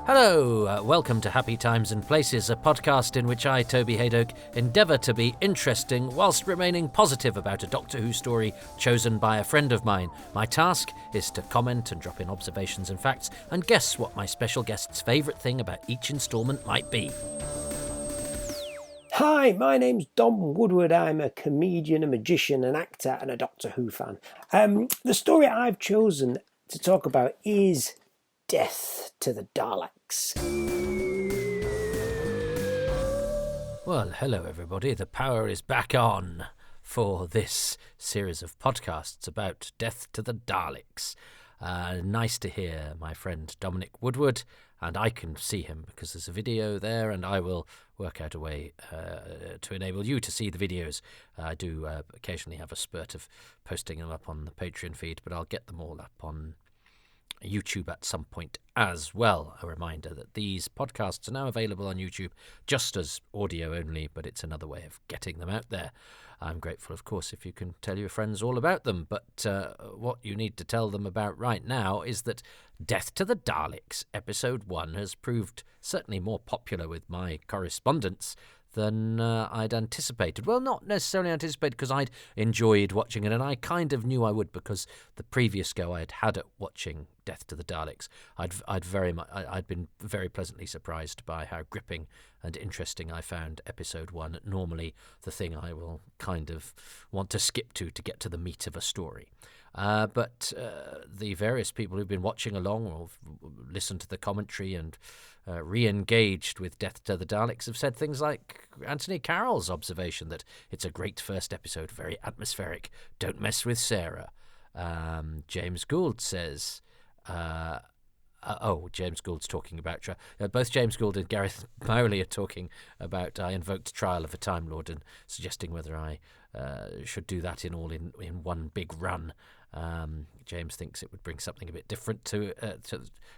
Hello, welcome to Happy Times and Places, a podcast in which I, Toby Haydock, endeavour to be interesting whilst remaining positive about a Doctor Who story chosen by a friend of mine. My task is to comment and drop in observations and facts and guess what my special guest's favourite thing about each instalment might be. Hi, my name's Dom Woodward. I'm a comedian, a magician, an actor and a Doctor Who fan. The story I've chosen to talk about is Death to the Daleks. Well, hello everybody. The power is back on for this series of podcasts about Death to the Daleks. Nice to hear my friend Dominic Woodward, and I can see him because there's a video there, and I will work out a way to enable you to see the videos. I do occasionally have a spurt of posting them up on the Patreon feed, but I'll get them all up on YouTube at some point as well. A reminder that these podcasts are now available on YouTube just as audio only, but it's another way of getting them out there. I'm grateful, of course, if you can tell your friends all about them, but what you need to tell them about right now is that Death to the Daleks, Episode 1, has proved certainly more popular with my correspondents than I'd anticipated. Well, not necessarily anticipated, because I'd enjoyed watching it, and I kind of knew I would, because the previous go I'd had at watching Death to the Daleks, I'd been very pleasantly surprised by how gripping and interesting I found Episode 1. Normally the thing I will kind of want to skip to get to the meat of a story. But the various people who've been watching along or listened to the commentary and re-engaged with Death to the Daleks have said things like Anthony Carroll's observation that it's a great first episode, very atmospheric, don't mess with Sarah. James Gould says... James Gould's talking about... both James Gould and Gareth Bowley are talking about I invoked Trial of a Time Lord and suggesting whether I should do that in one big run. James thinks it would bring something a bit different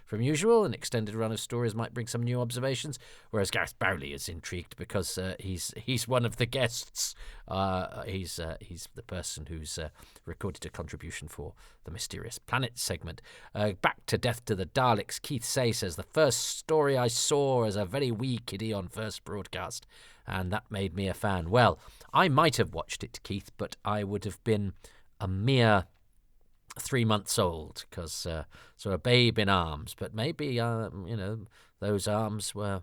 from usual. An extended run of stories might bring some new observations, whereas Gareth Bowley is intrigued because he's one of the guests. He's the person who's recorded a contribution for the Mysterious Planet segment. Back to Death to the Daleks, Keith Say says, the first story I saw as a very wee kiddie on first broadcast, and that made me a fan. Well, I might have watched it, Keith, but I would have been a mere 3 months old, because so a babe in arms, but maybe those arms were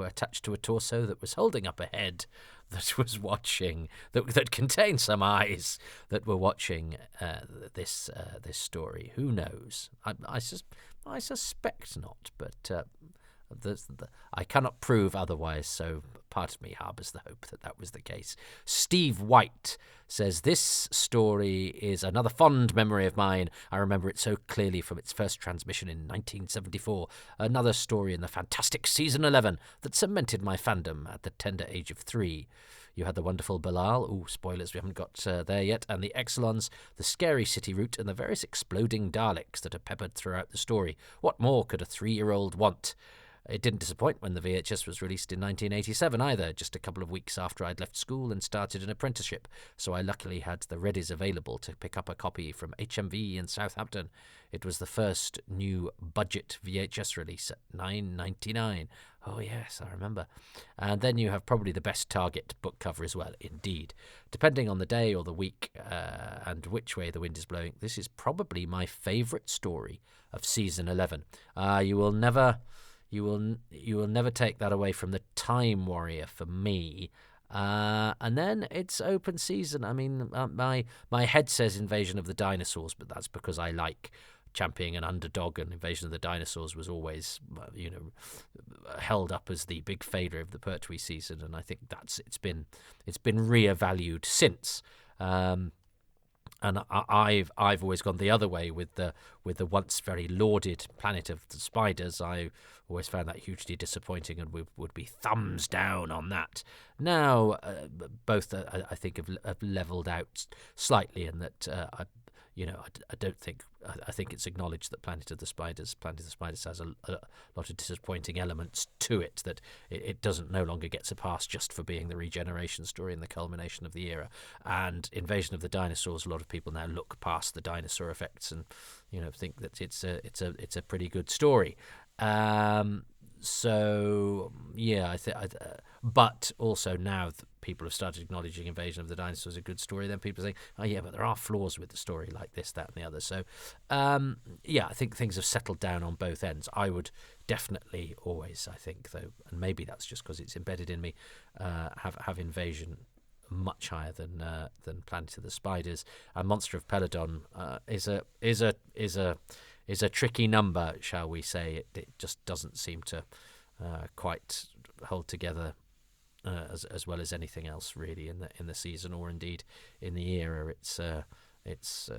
attached to a torso that was holding up a head that was watching, that contained some eyes that were watching this story. Who knows? I suspect not, but I cannot prove otherwise, so part of me harbours the hope that was the case. Steve White says, this story is another fond memory of mine. I remember it so clearly from its first transmission in 1974. Another story in the fantastic season 11 that cemented my fandom at the tender age of 3. You had the wonderful Bilal, spoilers, we haven't got there yet, and the Exelons, the scary city route, and the various exploding Daleks that are peppered throughout the story. What more could a 3-year-old want? It didn't disappoint when the VHS was released in 1987 either, just a couple of weeks after I'd left school and started an apprenticeship, so I luckily had the readies available to pick up a copy from HMV in Southampton. It was the first new budget VHS release at $9.99. Oh yes, I remember. And then you have probably the best Target book cover as well, indeed. Depending on the day or the week and which way the wind is blowing, this is probably my favourite story of season 11. You will never take that away from the Time Warrior for me. And then it's open season. I mean, my head says Invasion of the Dinosaurs, but that's because I like championing an underdog, and Invasion of the Dinosaurs was always, held up as the big failure of the Pertwee season, and I think it's been reevaluated since. And I've always gone the other way with the once very lauded Planet of the Spiders. I always found that hugely disappointing, and would be thumbs down on that. Now, both I think have levelled out slightly, in that I don't think. I think it's acknowledged that Planet of the Spiders has a lot of disappointing elements to it, that it doesn't no longer gets a pass just for being the regeneration story and the culmination of the era. And Invasion of the Dinosaurs, a lot of people now look past the dinosaur effects and think that it's a pretty good story. So yeah, but also now that people have started acknowledging Invasion of the Dinosaurs as a good story, then people say, oh yeah, but there are flaws with the story like this, that, and the other. So yeah, I think things have settled down on both ends. I would definitely always, I think, though, and maybe that's just because it's embedded in me, have Invasion much higher than Planet of the Spiders. And Monster of Peladon is a tricky number, shall we say. It just doesn't seem to quite hold together as well as anything else really in the season, or indeed in the era. It's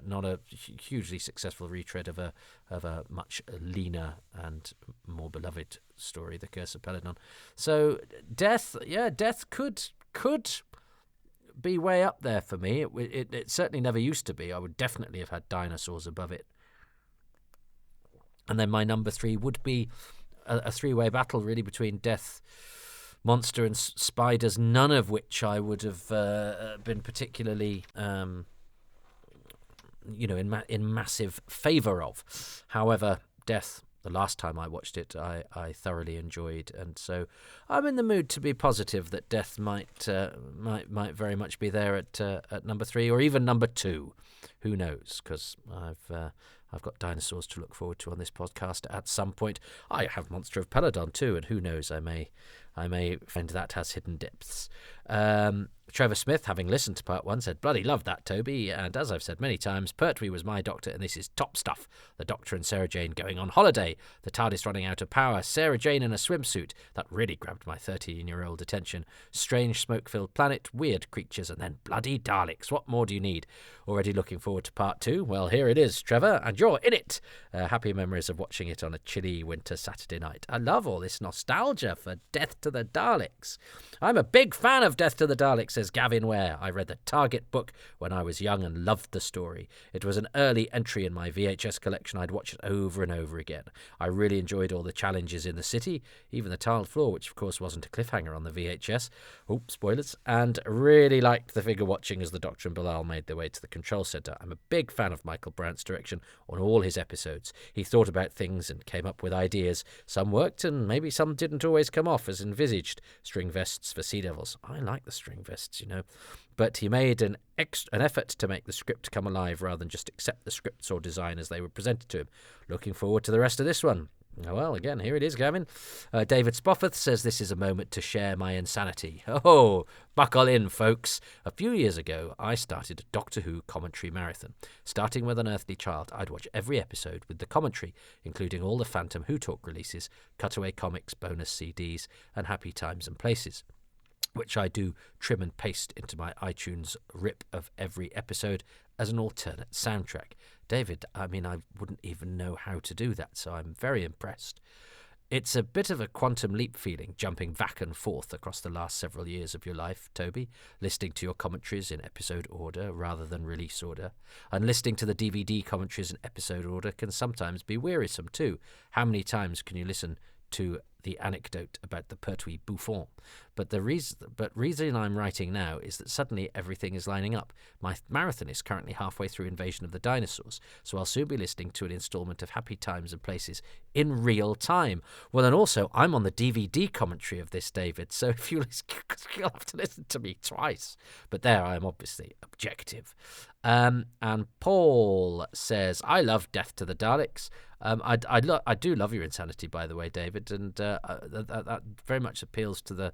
not a hugely successful retread of a much leaner and more beloved story, The Curse of Peladon. So Death could be way up there for me. It certainly never used to be. I would definitely have had Dinosaurs above it. And then my number 3 would be a three-way battle really between Death, Monster and Spiders, none of which I would have been particularly in massive favour of. However, Death, the last time I watched it, I thoroughly enjoyed, and so I'm in the mood to be positive that Death might very much be there at number 3 or even number 2. Who knows? Because I've got Dinosaurs to look forward to on this podcast at some point. I have Monster of Peladon too, and who knows? I may find that has hidden depths. Trevor Smith, having listened to part 1, said, bloody loved that, Toby, and as I've said many times, Pertwee was my Doctor, and this is top stuff. The Doctor and Sarah Jane going on holiday, the TARDIS running out of power, Sarah Jane in a swimsuit. That really grabbed my 13-year-old attention. Strange smoke-filled planet, weird creatures, and then bloody Daleks. What more do you need? Already looking forward to part 2? Well, here it is, Trevor, and you're in it. Happy memories of watching it on a chilly winter Saturday night. I love all this nostalgia for Death to the Daleks. I'm a big fan of Death to the Daleks, says Gavin Ware. I read the Target book when I was young and loved the story. It was an early entry in my VHS collection. I'd watch it over and over again. I really enjoyed all the challenges in the city, even the tiled floor, which of course wasn't a cliffhanger on the VHS. Oh, spoilers. And really liked the figure watching as the Doctor and Bilal made their way to the control centre. I'm a big fan of Michael Brandt's direction on all his episodes. He thought about things and came up with ideas. Some worked and maybe some didn't always come off as envisaged. String vests for Sea Devils. I like the string vests, but he made an effort to make the script come alive rather than just accept the scripts or design as they were presented to him. Looking forward to the rest of this one. Oh, well, again, here it is, Gavin. David Spofford says, this is a moment to share my insanity. Oh, buckle in, folks. A few years ago, I started a Doctor Who commentary marathon. Starting with Unearthly Child, I'd watch every episode with the commentary, including all the Phantom Who Talk releases, cutaway comics, bonus CDs, and Happy Times and Places, which I do trim and paste into my iTunes rip of every episode as an alternate soundtrack. David, I wouldn't even know how to do that, so I'm very impressed. It's a bit of a quantum leap feeling, jumping back and forth across the last several years of your life, Toby, listening to your commentaries in episode order rather than release order. And listening to the DVD commentaries in episode order can sometimes be wearisome too. How many times can you listen to the anecdote about the Pertwee bouffon? But reason I'm writing now is that suddenly everything is lining up. My marathon is currently halfway through Invasion of the Dinosaurs, so I'll soon be listening to an instalment of Happy Times and Places in real time. Well, and also I'm on the DVD commentary of this, David, so if you'll have to listen to me twice. But there I am obviously objective. And Paul says, I love Death to the Daleks. I do love your insanity, by the way, David, and that very much appeals to the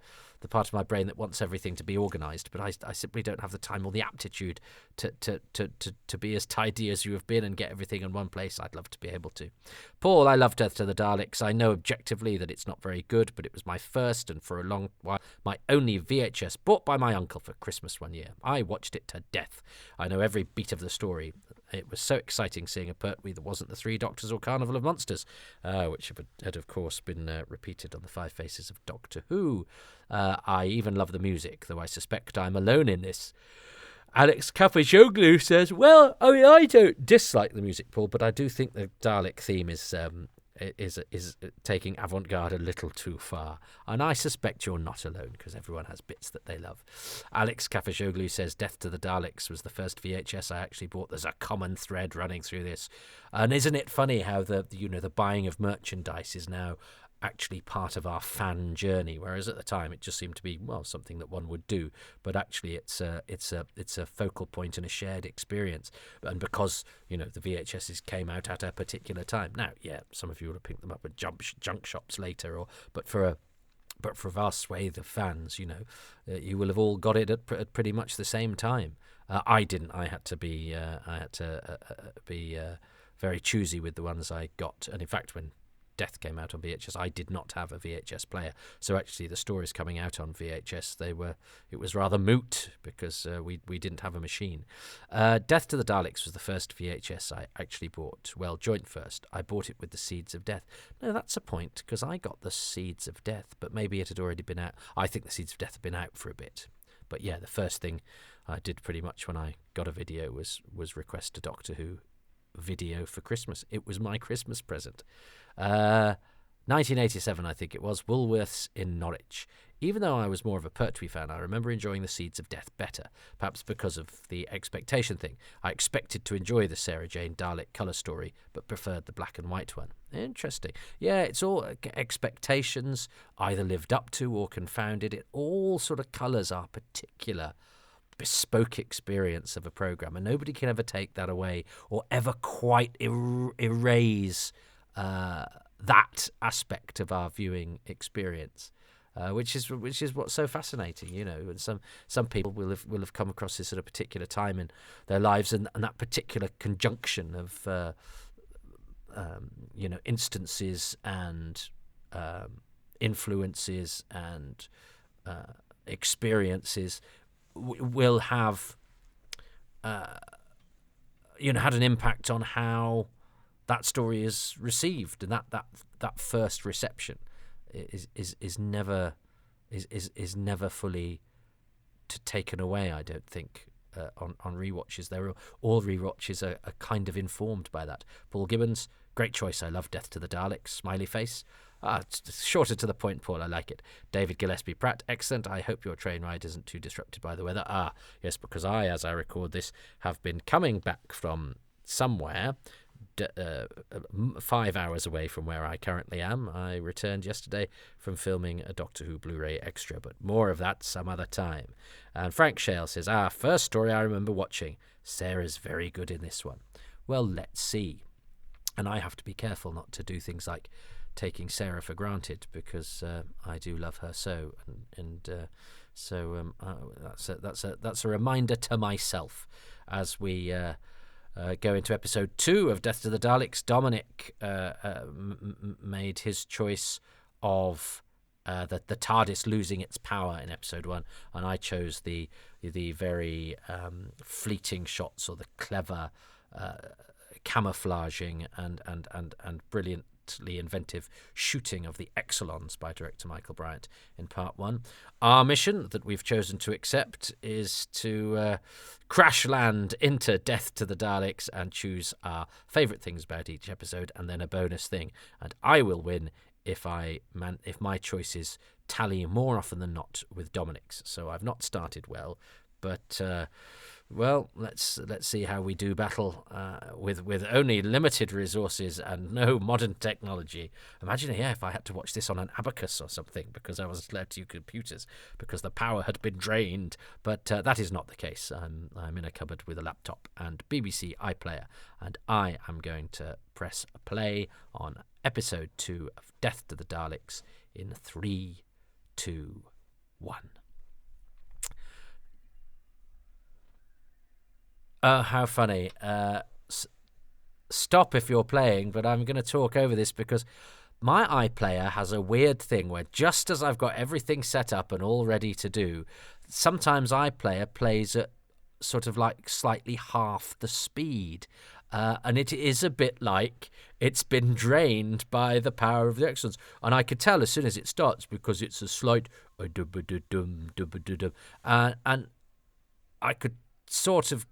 part of my brain that wants everything to be organised, but I simply don't have the time or the aptitude to be as tidy as you have been and get everything in one place. I'd love to be able to. Paul, I love Death to the Daleks. I know objectively that it's not very good, but it was my first and for a long while my only VHS bought by my uncle for Christmas one year. I watched it to death. I know every beat of the story. It was so exciting seeing a Pertwee that wasn't the Three Doctors or Carnival of Monsters, which had of course been repeated on the Five Faces of Doctor Who. I even love the music, though I suspect I'm alone in this. Alex Kapajoglu says, well, I mean, I don't dislike the music, Paul, but I do think the Dalek theme is taking avant-garde a little too far. And I suspect you're not alone, because everyone has bits that they love. Alex Kapajoglu says, Death to the Daleks was the first VHS I actually bought. There's a common thread running through this. And isn't it funny how the buying of merchandise is now actually part of our fan journey, whereas at the time it just seemed to be, well, something that one would do, but actually it's a focal point and a shared experience. And because the VHSs came out at a particular time, now some of you would have picked them up at junk shops later, but for a vast swathe of fans, you will have all got it at pretty much the same time. I didn't. I had to be very choosy with the ones I got, and in fact, when Death came out on VHS, I did not have a VHS player, so actually the stories coming out on VHS, it was rather moot because we didn't have a machine. Death to the Daleks was the first VHS I actually bought. Well, joint first. I bought it with the Seeds of Death. No, that's a point, because I got the Seeds of Death, but maybe it had already been out. I think the Seeds of Death had been out for a bit. But yeah, the first thing I did pretty much when I got a video was request a Doctor Who video for Christmas. It was my Christmas present. 1987, I think it was, Woolworths in Norwich. Even though I was more of a Pertwee fan, I remember enjoying the Seeds of Death better, perhaps because of the expectation thing. I expected to enjoy the Sarah Jane Dalek colour story, but preferred the black and white one. Interesting. Yeah, it's all expectations, either lived up to or confounded. It all sort of colours our particular bespoke experience of a programme, and nobody can ever take that away or ever quite erase that aspect of our viewing experience, which is what's so fascinating, And some people will have come across this at a particular time in their lives, and that particular conjunction of instances and influences and experiences will have had an impact on how that story is received, and that first reception is never fully taken away. I don't think on rewatches. All rewatches are kind of informed by that. Paul Gibbons, great choice. I love Death to the Daleks. Smiley face. It's shorter to the point, Paul. I like it. David Gillespie Pratt, excellent. I hope your train ride isn't too disrupted by the weather. Yes, because I, as I record this, have been coming back from somewhere 5 hours away from where I currently am. I returned yesterday from filming a Doctor Who Blu-ray extra, but more of that some other time. And Frank Shale says, first story I remember watching. Sarah's very good in this one. Well, let's see. And I have to be careful not to do things like taking Sarah for granted, because I do love her so, so that's a reminder to myself as we go into episode 2 of Death to the Daleks. Dominic made his choice of the TARDIS losing its power in episode 1, and I chose the very fleeting shots, or the clever camouflaging and brilliantly inventive shooting of the Exelons by director Michael Bryant in part 1. Our mission that we've chosen to accept is to crash land into Death to the Daleks and choose our favourite things about each episode, and then a bonus thing. And I will win if my choices tally more often than not with Dominic's. So I've not started well, but well, let's see how we do battle with only limited resources and no modern technology. Imagine, if I had to watch this on an abacus or something, because I was led to computers because the power had been drained. But that is not the case. I'm in a cupboard with a laptop and BBC iPlayer, and I am going to press play on episode 2 of Death to the Daleks in 3, 2, 1. Oh, how funny. Stop if you're playing, but I'm going to talk over this because my iPlayer has a weird thing where just as I've got everything set up and all ready to do, sometimes iPlayer plays at sort of like slightly half the speed. And it is a bit like it's been drained by the power of the Exelons. And I could tell as soon as it starts because it's a slight... And I could sort of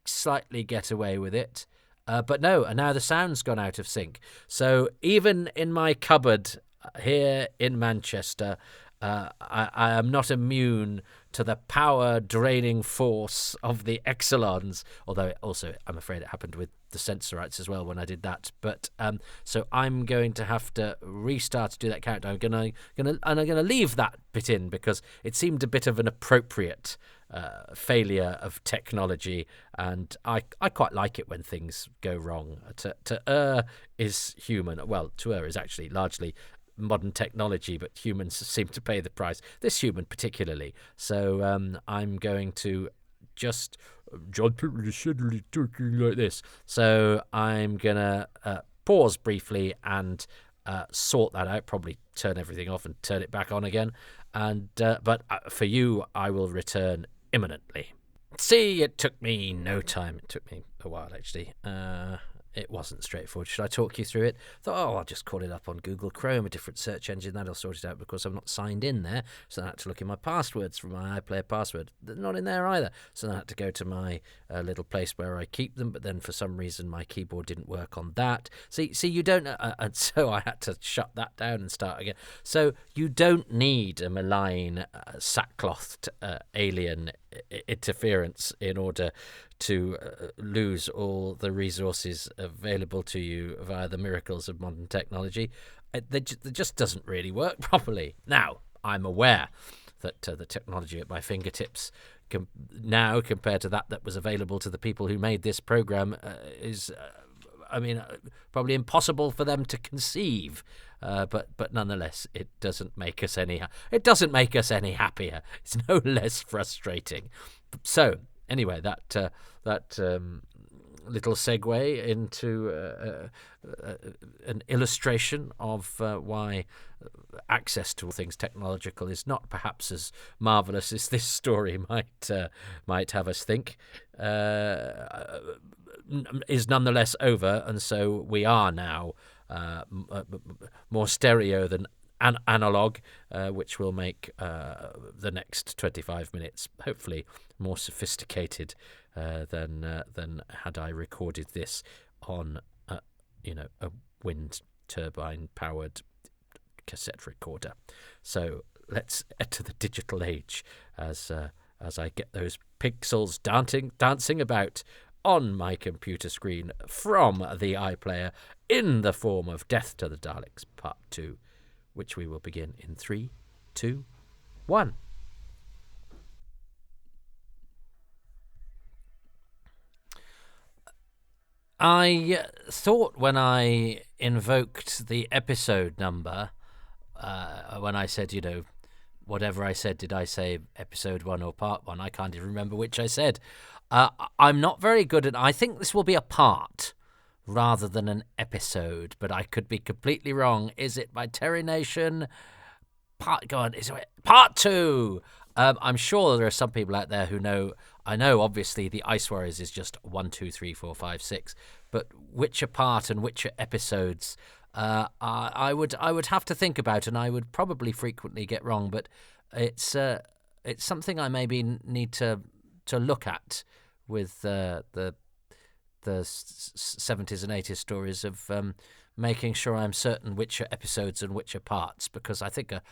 slightly get away with it. But no, and now the sound's gone out of sync. So even in my cupboard here in Manchester, I am not immune to the power-draining force of the Exelons, although also I'm afraid it happened with the Sensorites as well when I did that. But so I'm going to have to restart to do that character. I'm gonna leave that bit in because it seemed a bit of an appropriate failure of technology, and I quite like it when things go wrong. To err is human. Well, to err is actually largely modern technology, but humans seem to pay the price. This human particularly. So I'm going to just... John People is suddenly talking like this. So I'm going to pause briefly and sort that out, probably turn everything off and turn it back on again. And but for you, I will return imminently. See, it took me no time. It took me a while, actually. It wasn't straightforward. Should I talk you through it? Thought, I'll just call it up on Google Chrome, a different search engine. That'll sort it out because I'm not signed in there. So I had to look in my passwords from my iPlayer password. They're not in there either. So I had to go to my little place where I keep them. But then for some reason, my keyboard didn't work on that. See, you don't... and so I had to shut that down and start again. So you don't need a malign, sackclothed alien interference in order to lose all the resources available to you via the miracles of modern technology. It just doesn't really work properly. Now, I'm aware that the technology at my fingertips now, compared to that was available to the people who made this program, is... probably impossible for them to conceive, but nonetheless, it doesn't make us any happier. It's no less frustrating. So anyway, that little segue into an illustration of why access to all things technological is not perhaps as marvelous as this story might have us think. Is nonetheless over, and so we are now more stereo than analog, which will make the next 25 minutes hopefully more sophisticated than had I recorded this on a wind turbine powered cassette recorder. So let's enter the digital age as I get those pixels dancing about on my computer screen from the iPlayer in the form of Death to the Daleks Part 2, which we will begin in 3, 2, 1. I thought when I invoked the episode number, when I said, whatever I said, did I say episode 1 or part 1? I can't even remember which I said. I'm not very good at... I think this will be a part rather than an episode, but I could be completely wrong. Is it by Terry Nation? Is it part 2? I'm sure there are some people out there who know... I know, obviously, the Ice Warriors is just 1, 2, 3, 4, 5, 6, but which are part and which are episodes... I would have to think about, and I would probably frequently get wrong, but it's something I maybe need to look at with the 70s and 80s stories of making sure I'm certain which are episodes and which are parts, because I think a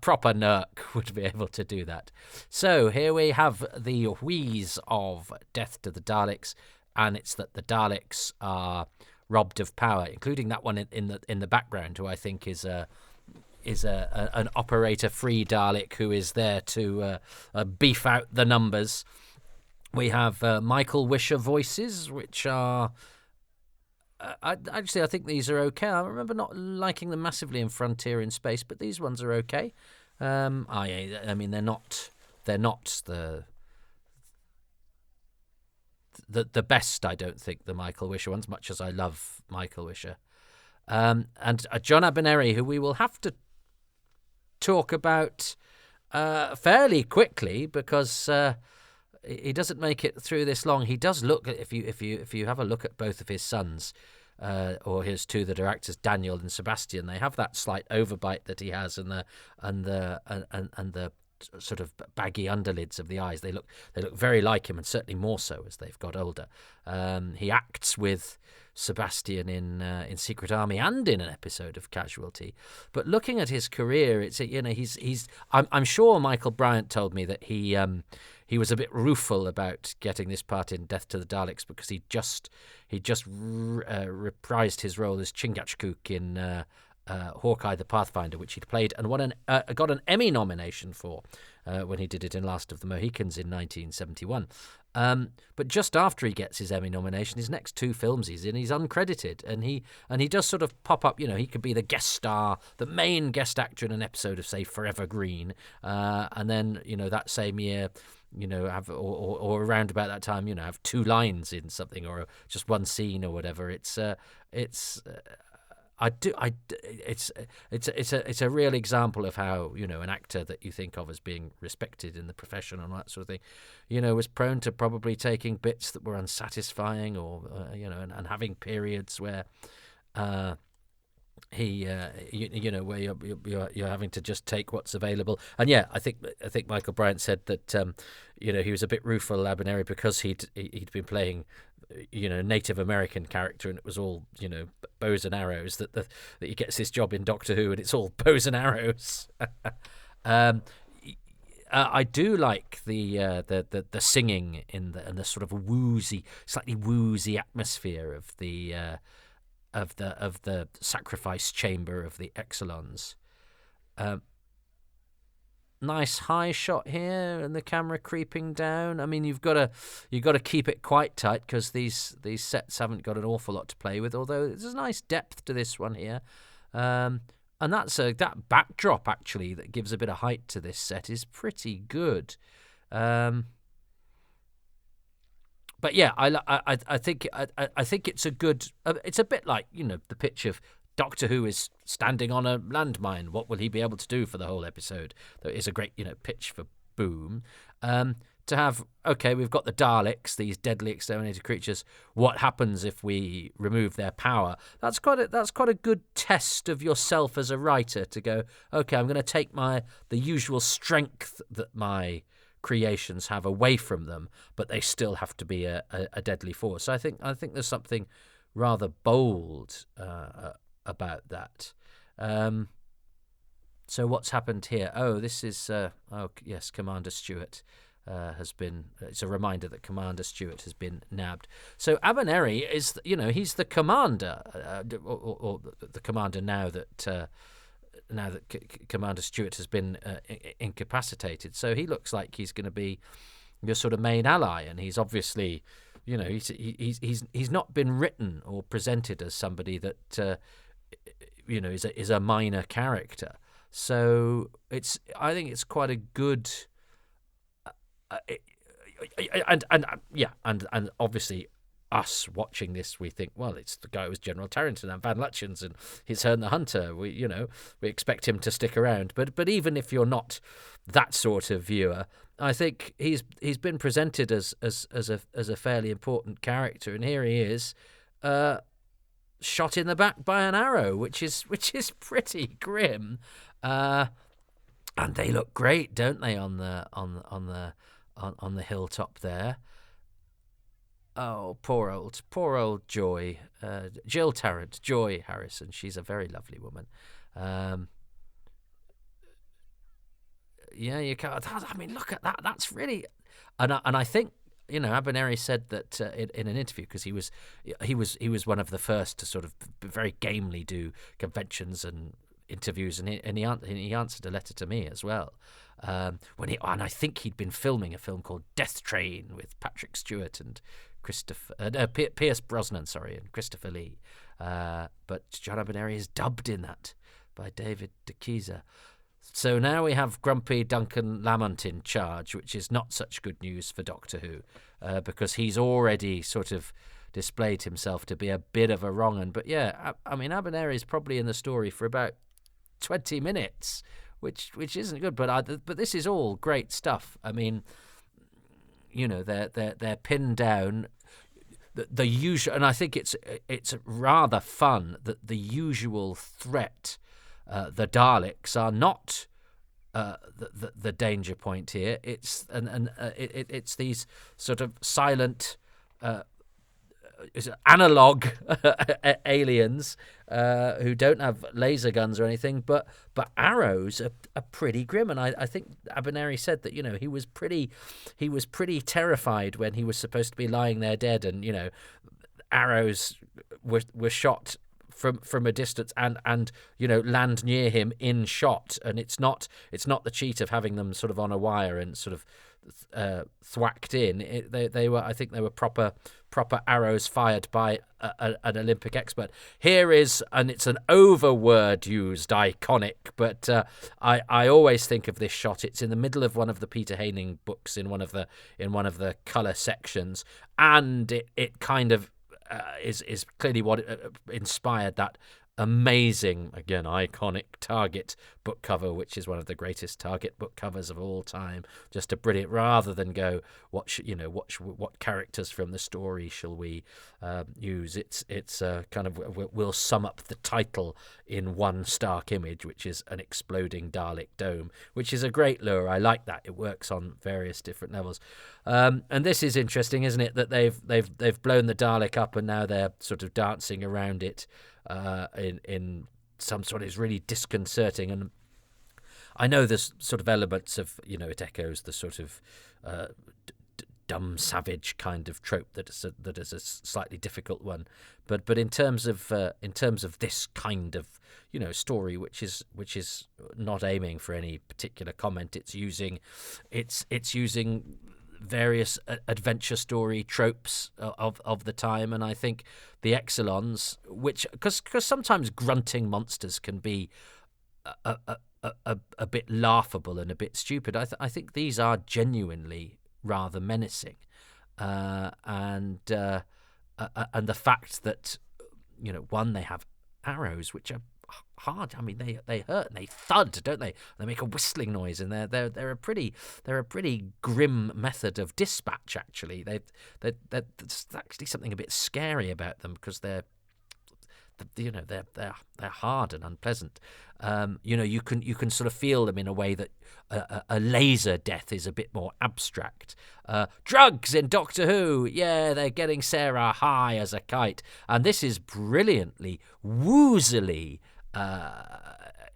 proper nerk would be able to do that. So here we have the wheeze of Death to the Daleks, and it's that the Daleks are robbed of power, including that one in the background, who I think is an operator-free Dalek who is there to beef out the numbers. We have Michael Wisher voices, which are... I think these are okay. I remember not liking them massively in Frontier in Space, but these ones are okay. I mean, they're not the best, I don't think, the Michael Wisher ones, much as I love Michael Wisher. And John Abineri, who we will have to talk about fairly quickly, because he doesn't make it through this long. He does look, if you have a look at both of his sons, or his two that are actors, Daniel and Sebastian, they have that slight overbite that he has, and the sort of baggy underlids of the eyes. They look very like him, and certainly more so as they've got older. He acts with Sebastian in Secret Army and in an episode of Casualty. But looking at his career, it's he's I'm sure Michael Bryant told me that he was a bit rueful about getting this part in Death to the Daleks because he just reprised his role as Chingachgook in Hawkeye the Pathfinder, which he'd played and got an Emmy nomination for when he did it in Last of the Mohicans in 1971. But just after he gets his Emmy nomination, his next 2 films he's in, he's uncredited, and he does sort of pop up. He could be the guest star, the main guest actor in an episode of, say, Forever Green, and then that same year, have or around about that time, have 2 lines in something or just 1 scene or whatever. It's a real example of how an actor that you think of as being respected in the profession and that sort of thing, was prone to probably taking bits that were unsatisfying or and having periods where where you're having to just take what's available. And yeah, I think Michael Bryant said that he was a bit rueful, Labaneri, because he'd been playing Native American character, and it was all bows and arrows. That he gets this job in Doctor Who, and it's all bows and arrows. I do like the singing and the sort of slightly woozy atmosphere of the sacrifice chamber of the Exelons. Nice high shot here, and the camera creeping down. I mean, you've got to keep it quite tight because these sets haven't got an awful lot to play with. Although there's a nice depth to this one here, and that backdrop actually that gives a bit of height to this set is pretty good. But yeah, I think it's a good. It's a bit like the pitch of Doctor Who is standing on a landmine. What will he be able to do for the whole episode? That is a great pitch for Boom. To have we've got the Daleks, these deadly exterminated creatures. What happens if we remove their power? That's quite a good test of yourself as a writer to go. Okay, I'm going to take the usual strength that my creations have away from them, but they still have to be a deadly force. So I think there's something rather bold about that. So what's happened here? Oh, this is yes, Commander Stewart has been. It's a reminder that Commander Stewart has been nabbed. So Abernethy is, he's the commander, or the commander now that. Now that Commander Stewart has been incapacitated, so he looks like he's going to be your sort of main ally, and he's obviously, he's not been written or presented as somebody that is a minor character. So I think it's quite a good, and obviously. Us watching this, we think, well, it's the guy who was General Tarrington and Van Lutyens, and he's Herne the Hunter. We expect him to stick around. But even if you're not that sort of viewer, I think he's been presented as a fairly important character, and here he is, shot in the back by an arrow, which is pretty grim. And they look great, don't they, on the hilltop there. Oh, poor old Joy, Jill Tarrant, Joy Harrison. She's a very lovely woman. Yeah, you can't. I mean, look at that. That's really, and I think Abernethy said that in an interview, because he was one of the first to sort of very gamely do conventions and interviews, and he answered a letter to me as well. And I think he'd been filming a film called Death Train with Patrick Stewart and Pierce Brosnan, and Christopher Lee. But John Abernethy is dubbed in that by David DeKeyser. So now we have grumpy Duncan Lamont in charge, which is not such good news for Doctor Who, because he's already sort of displayed himself to be a bit of a wrong 'un. But yeah, I mean, Abernethy is probably in the story for about 20 minutes, which isn't good. But this is all great stuff. I mean, they're pinned down. The usual, and I think it's rather fun that the usual threat, the Daleks, are not the danger point here. It's these sort of silent analog aliens who don't have laser guns or anything, but arrows are pretty grim. And I think Abineri said that he was pretty terrified when he was supposed to be lying there dead, and arrows were shot from a distance and land near him in shot, and it's not the cheat of having them sort of on a wire and sort of thwacked in. They were proper arrows fired by an Olympic expert. Here is, and it's an overword used, iconic, but I always think of this shot. It's in the middle of one of the Peter Haining books in one of the colour sections, and it kind of is clearly what inspired that amazing, again, iconic Target book cover, which is one of the greatest Target book covers of all time. Just a brilliant, rather than go, what characters from the story shall we use? It's kind of, we'll sum up the title in one stark image, which is an exploding Dalek dome, which is a great lure. I like that. It works on various different levels. And this is interesting, isn't it? That they've blown the Dalek up, and now they're sort of dancing around it in some sort of, is really disconcerting. And I know there's sort of elements of, it echoes the sort of dumb savage kind of trope that is a slightly difficult one, but in terms of this kind of story, which is not aiming for any particular comment, it's using various adventure story tropes of the time. And I think the Exelons, which because sometimes grunting monsters can be a bit laughable and a bit stupid, I think these are genuinely rather menacing, and the fact that one, they have arrows which are hard. I mean, they hurt and they thud, don't they? They make a whistling noise, and they're a pretty grim method of dispatch. Actually, there's actually something a bit scary about them, because they're hard and unpleasant. You can sort of feel them in a way that a laser death is a bit more abstract. Drugs in Doctor Who, yeah, they're getting Sarah high as a kite, and this is brilliantly woozily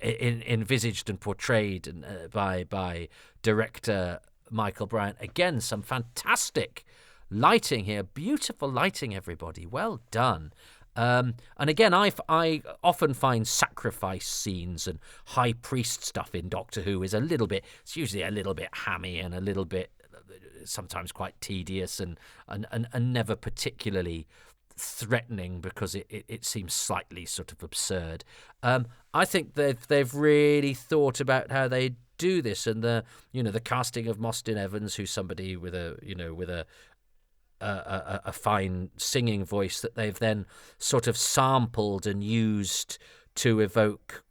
envisaged and portrayed by director Michael Bryant. Again, some fantastic lighting here, beautiful lighting, everybody, well done. And again, I often find sacrifice scenes and high priest stuff in Doctor Who is it's usually a little bit hammy and a little bit sometimes quite tedious and never particularly threatening, because it seems slightly sort of absurd. I think they've really thought about how they do this, and the casting of Mostyn Evans, who's somebody with a fine singing voice that they've then sort of sampled and used to evoke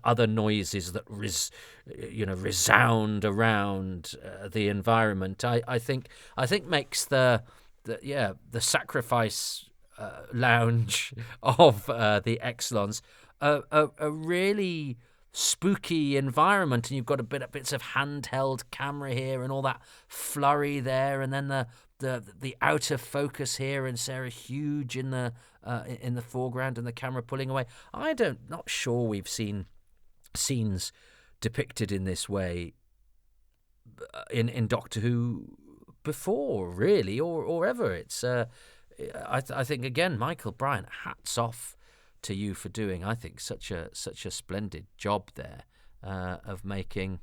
other noises that resound around the environment. I think makes the sacrifice lounge of the Exelons a really spooky environment, and you've got bits of handheld camera here and all that flurry there, and then the out of focus here, and Sarah huge in the foreground and the camera pulling away. Not sure we've seen scenes depicted in this way in Doctor Who before, really, or ever. It's I think, again, Michael Bryant, hats off to you for doing, I think, such a splendid job there of making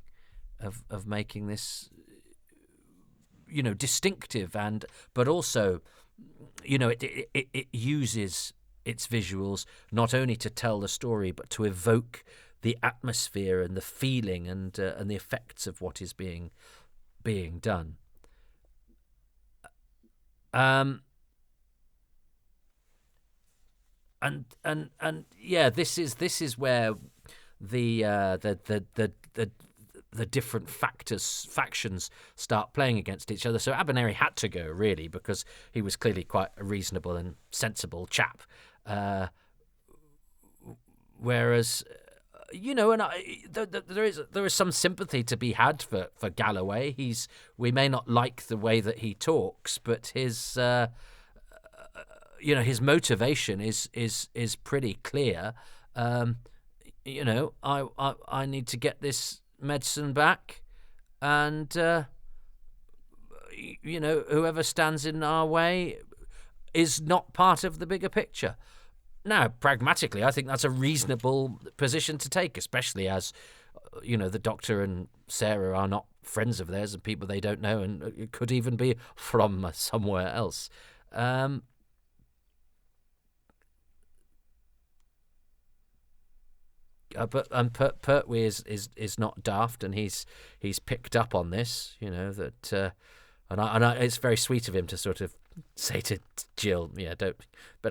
this distinctive, but also it uses its visuals not only to tell the story, but to evoke the atmosphere and the feeling and the effects of what is being done. And yeah, this is where the different factions start playing against each other. So Abineri had to go, really, because he was clearly quite a reasonable and sensible chap. Whereas and there is some sympathy to be had for Galloway. We may not like the way that he talks, but his his motivation is pretty clear. I need to get this medicine back, and whoever stands in our way is not part of the bigger picture. Now, pragmatically, I think that's a reasonable position to take, especially as, the Doctor and Sarah are not friends of theirs and people they don't know, and it could even be from somewhere else. Pertwee is not daft, and he's picked up on this, that, and it's very sweet of him to sort of say to Jill, better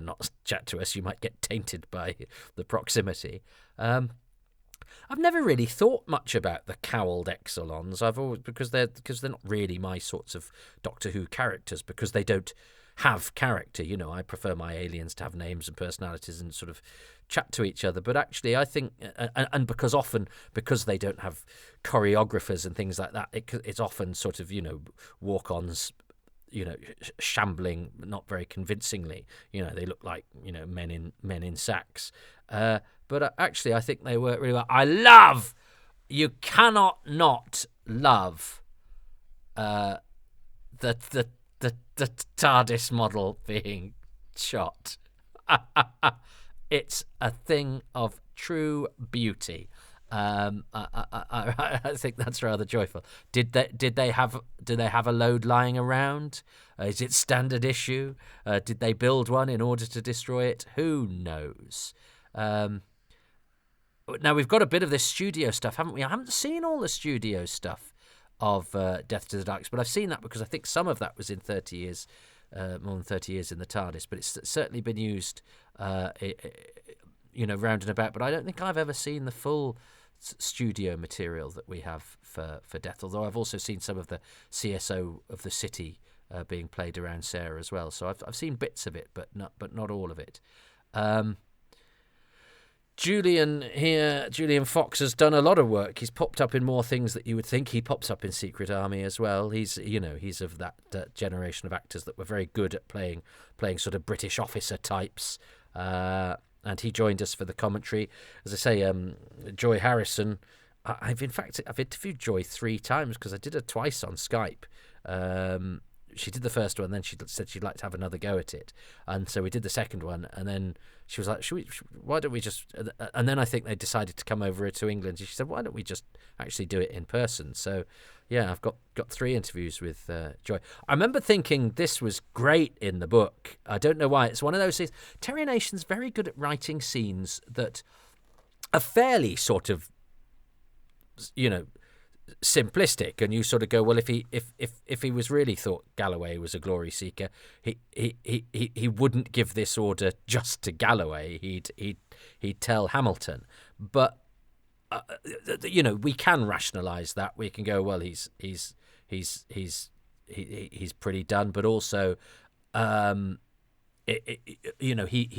not chat to us, you might get tainted by the proximity. I've never really thought much about the cowled Exelons. I've always because they're not really my sorts of Doctor Who characters, because they don't have character. I prefer my aliens to have names and personalities and sort of chat to each other. But actually, I think, and because they don't have choreographers and things like that, it's often sort of walk-ons, shambling not very convincingly. They look like men in sacks. But actually, I think they work really well. You cannot not love the TARDIS model being shot. It's a thing of true beauty. I think that's rather joyful. Do they have a load lying around? Is it standard issue? Did they build one in order to destroy it? Who knows? Now we've got a bit of this studio stuff, haven't we? I haven't seen all the studio stuff of Death to the Daleks, but I've seen that because I think some of that was in 30 years, more than 30 years in the TARDIS, but it's certainly been used, round and about. But I don't think I've ever seen the full studio material that we have for Death, although I've also seen some of the CSO of the City being played around Sarah as well. So I've seen bits of it, but not all of it. Julian Fox has done a lot of work. He's popped up in more things that you would think. He pops up in Secret Army as well. He's of that generation of actors that were very good at playing sort of British officer types. And he joined us for the commentary. As I say, Joy Harrison. I've interviewed Joy 3 times because I did her twice on Skype. She did the first one, then she said she'd like to have another go at it, and so we did the second one, and then she was like, why don't we just, and then I think they decided to come over to England. She said, why don't we just actually do it in person? So yeah, I've got 3 interviews with Joy. I remember thinking this was great in the book. I don't know why. It's one of those things. Terry Nation's very good at writing scenes that are fairly sort of, simplistic, and you sort of go, well, if he was really thought Galloway was a glory seeker, he wouldn't give this order just to Galloway. He'd tell Hamilton. But we can rationalise that. We can go, well, he's pretty done, but also he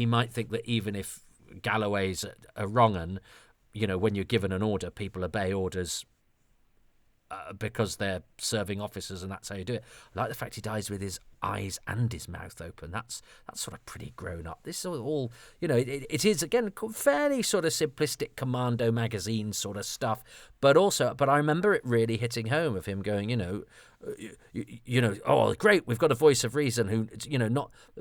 might think that even if Galloway's a wrong 'un, when you're given an order, people obey orders because they're serving officers, and that's how you do it. I like the fact he dies with his eyes and his mouth open. That's sort of pretty grown up. This is all, it is, again, fairly sort of simplistic Commando magazine sort of stuff, but I remember it really hitting home of him going, oh, great, we've got a voice of reason who,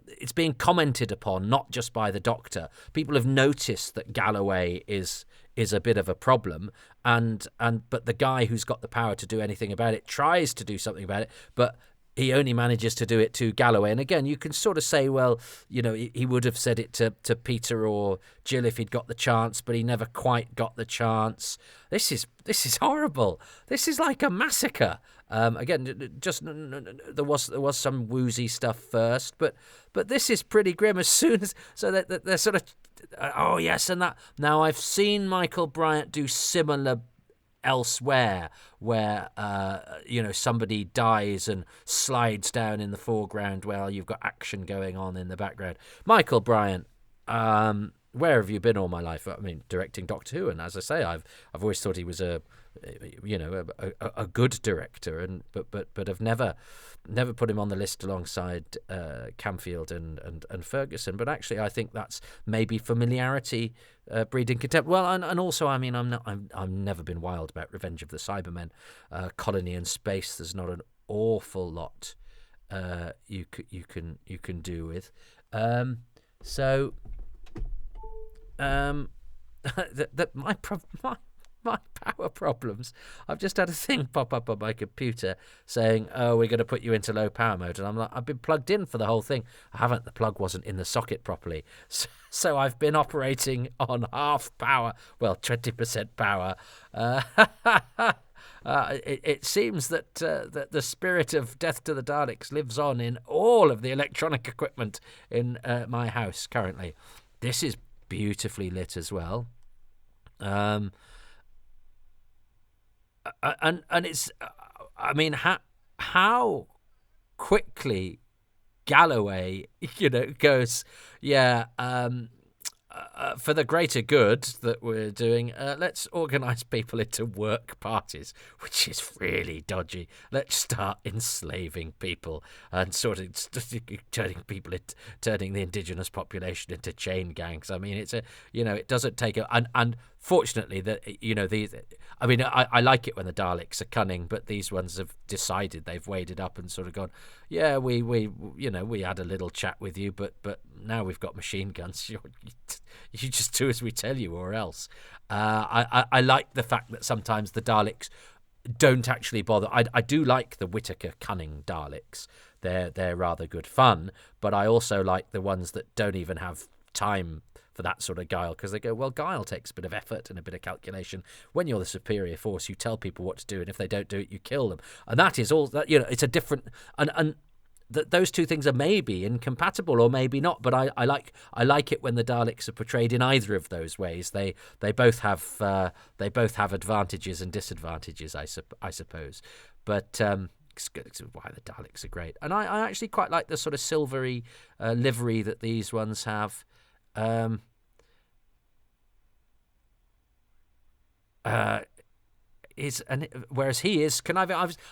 it's being commented upon, not just by the Doctor. People have noticed that Galloway is a bit of a problem, but the guy who's got the power to do anything about it tries to do something about it, but he only manages to do it to Galloway. And again, you can sort of say, well, he would have said it to Peter or Jill if he'd got the chance, but he never quite got the chance. This is horrible. This is like a massacre. Again, just there was some woozy stuff first, but this is pretty grim. As soon as that they're sort of, oh yes, and that now I've seen Michael Bryant do similar elsewhere, where somebody dies and slides down in the foreground while you've got action going on in the background. Michael Bryant, where have you been all my life? I mean, directing Doctor Who, and as I say, I've always thought he was a good director, and but have never put him on the list alongside Camfield and Ferguson. But actually, I think that's maybe familiarity breeding contempt. Well, and also, I mean, I've never been wild about Revenge of the Cybermen, Colony in Space. There's not an awful lot you can do with. My power problems. I've just had a thing pop up on my computer saying, "Oh, we're going to put you into low power mode," and I'm like, "I've been plugged in for the whole thing." I haven't. The plug wasn't in the socket properly, so I've been operating on half power. Well, 20% power. It seems that the spirit of Death to the Daleks lives on in all of the electronic equipment in my house currently. This is beautifully lit as well. And it's, I mean, how quickly Galloway, goes, yeah, for the greater good that we're doing, let's organise people into work parties, which is really dodgy. Let's start enslaving people and sort of turning the indigenous population into chain gangs. I mean, it doesn't take and fortunately I mean, I like it when the Daleks are cunning, but these ones have decided, they've weighed it up and sort of gone, yeah, we had a little chat with you, but now we've got machine guns. You just do as we tell you, or else. I like the fact that sometimes the Daleks don't actually bother. I do like the Whittaker cunning Daleks. They're rather good fun, but I also like the ones that don't even have time for that sort of guile, because they go, well, guile takes a bit of effort and a bit of calculation. When you're the superior force, you tell people what to do, and if they don't do it, you kill them. And that is all that, it's a different, and those two things are maybe incompatible or maybe not, but I like it when the Daleks are portrayed in either of those ways. They both have advantages and disadvantages, I suppose. But it's why the Daleks are great, and I actually quite like the sort of silvery livery that these ones have. Whereas he is I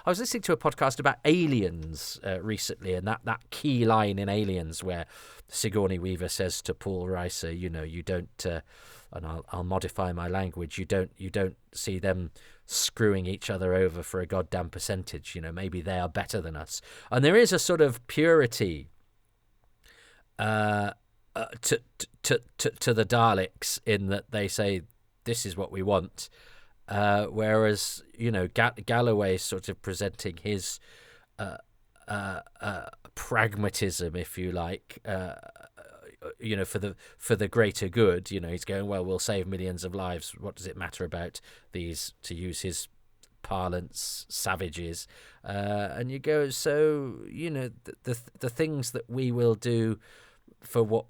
was listening to a podcast about aliens recently, and that key line in Aliens where Sigourney Weaver says to Paul Reiser, you don't, and I'll modify my language, you don't see them screwing each other over for a goddamn percentage. Maybe they are better than us, and there is a sort of purity to the Daleks in that they say, this is what we want. Whereas, Galloway's sort of presenting his pragmatism, if you like, for the greater good. He's going, well, we'll save millions of lives. What does it matter about these, to use his parlance, savages? And you go, so, the things that we will do for what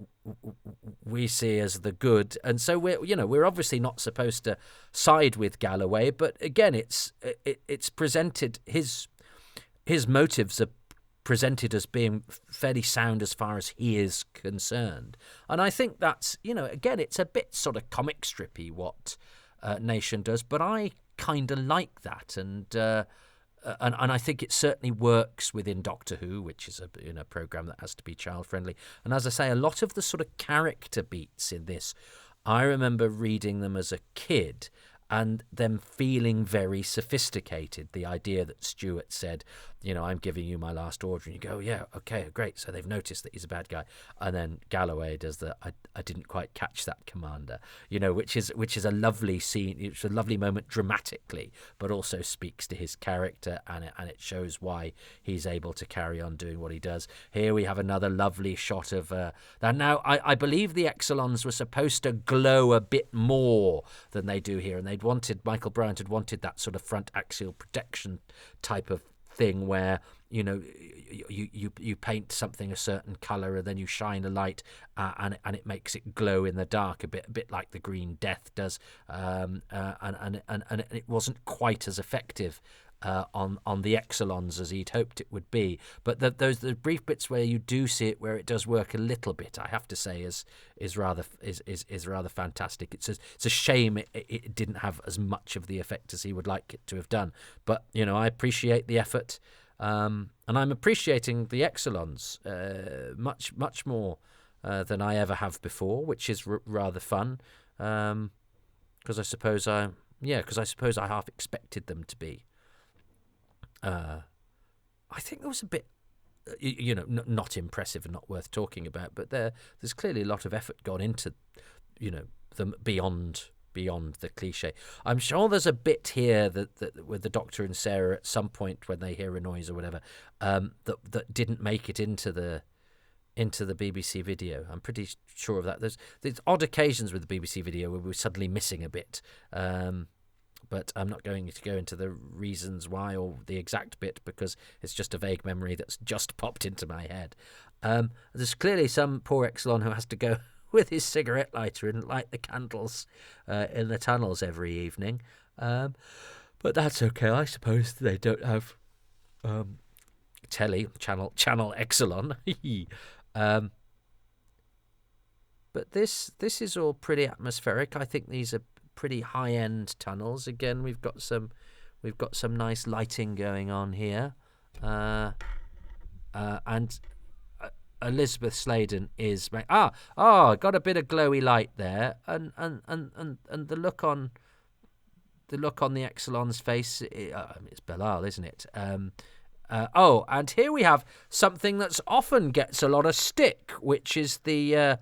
we see as the good, and so we're obviously not supposed to side with Galloway, but again, it's presented, his motives are presented as being fairly sound as far as he is concerned, and I think that's again, it's a bit sort of comic strippy what Nation does, but I kind of like that, and I think it certainly works within Doctor Who, which is a program that has to be child friendly. And as I say, a lot of the sort of character beats in this, I remember reading them as a kid and them feeling very sophisticated. The idea that Stewart said, I'm giving you my last order, and you go, yeah, okay, great. So they've noticed that he's a bad guy. And then Galloway does I didn't quite catch that, Commander, which is a lovely scene. It's a lovely moment dramatically, but also speaks to his character, and it shows why he's able to carry on doing what he does. Here we have another lovely shot of that. Now, I believe the Exelons were supposed to glow a bit more than they do here, and Michael Bryant had wanted that sort of front axial protection type of thing where you paint something a certain color and then you shine a light and it makes it glow in the dark a bit like the Green Death does, and it wasn't quite as effective on the Exelons as he'd hoped it would be. But the brief bits where you do see it, where it does work a little bit, I have to say, is rather fantastic. It's a shame it didn't have as much of the effect as he would like it to have done. But I appreciate the effort, and I'm appreciating the Exelons much more than I ever have before, which is rather fun. Because I suppose I half expected them to be. I think there was a bit, not impressive and not worth talking about, but there's clearly a lot of effort gone into, them beyond the cliche. I'm sure there's a bit here that with the Doctor and Sarah at some point when they hear a noise or whatever, that didn't make it into the BBC video. I'm pretty sure of that. There's odd occasions with the BBC video where we're suddenly missing a bit. But I'm not going to go into the reasons why or the exact bit because it's just a vague memory that's just popped into my head. There's clearly some poor Exelon who has to go with his cigarette lighter and light the candles in the tunnels every evening. But that's okay. I suppose they don't have channel Exelon. But this is all pretty atmospheric. I think these are pretty high-end tunnels. Again, we've got some nice lighting going on here, and Elizabeth Sladen is got a bit of glowy light there, and the look on the Exelon's face. It's Belial, isn't it? And here we have something that's often gets a lot of stick, which is the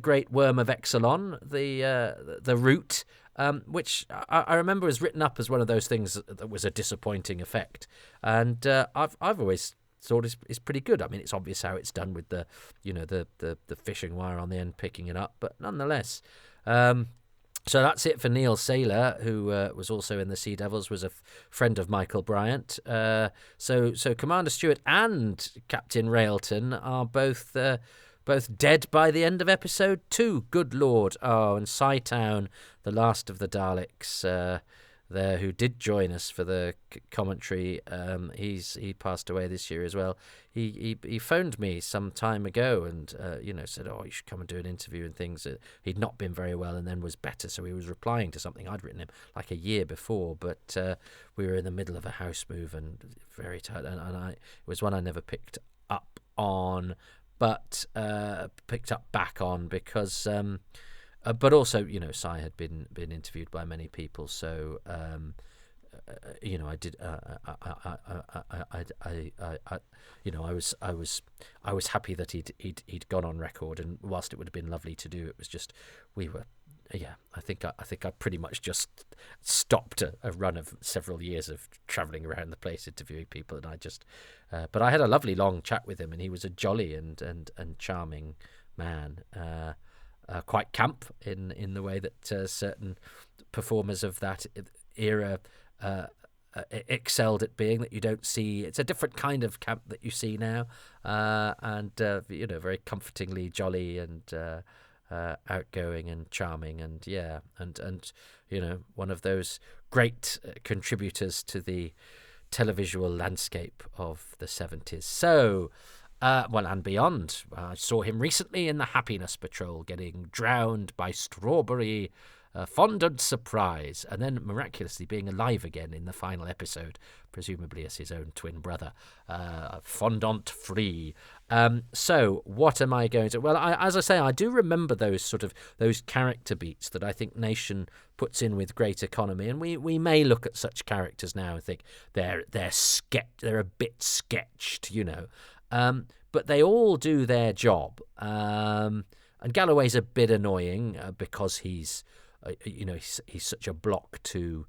great worm of Exelon, the root, which I remember was written up as one of those things that was a disappointing effect, and I've always thought is pretty good. I mean, it's obvious how it's done with the fishing wire on the end picking it up, but nonetheless. So that's it for Neil Saylor, who was also in the Sea Devils, was a friend of Michael Bryant. So Commander Stewart and Captain Railton are both dead by the end of episode 2. Good Lord. Oh, and Psytown, the last of the Daleks, there, who did join us for the commentary, he passed away this year as well. He phoned me some time ago and said, "Oh, you should come and do an interview and things." He'd not been very well and then was better, so he was replying to something I'd written him like a year before. But we were in the middle of a house move and very tight, and it was one I never picked up on. But picked up back on because, but also, Cy had been interviewed by many people, so I did. I was happy that he'd gone on record, and whilst it would have been lovely to do, it was just we were. Yeah, I think I pretty much just stopped a run of several years of travelling around the place interviewing people, and I just. But I had a lovely long chat with him, and he was a jolly and charming man, quite camp in the way that certain performers of that era excelled at being. That you don't see. It's a different kind of camp that you see now, and very comfortingly jolly and. Outgoing and charming, and one of those great contributors to the televisual landscape of the 70s. So, and beyond. I saw him recently in the Happiness Patrol, getting drowned by strawberry fondant surprise, and then miraculously being alive again in the final episode, presumably as his own twin brother, fondant free. So what am I going to... Well, as I say, I do remember those character beats that I think Nation puts in with great economy, and we may look at such characters now and think they're a bit sketched, but they all do their job. And Galloway's a bit annoying because he's such a block to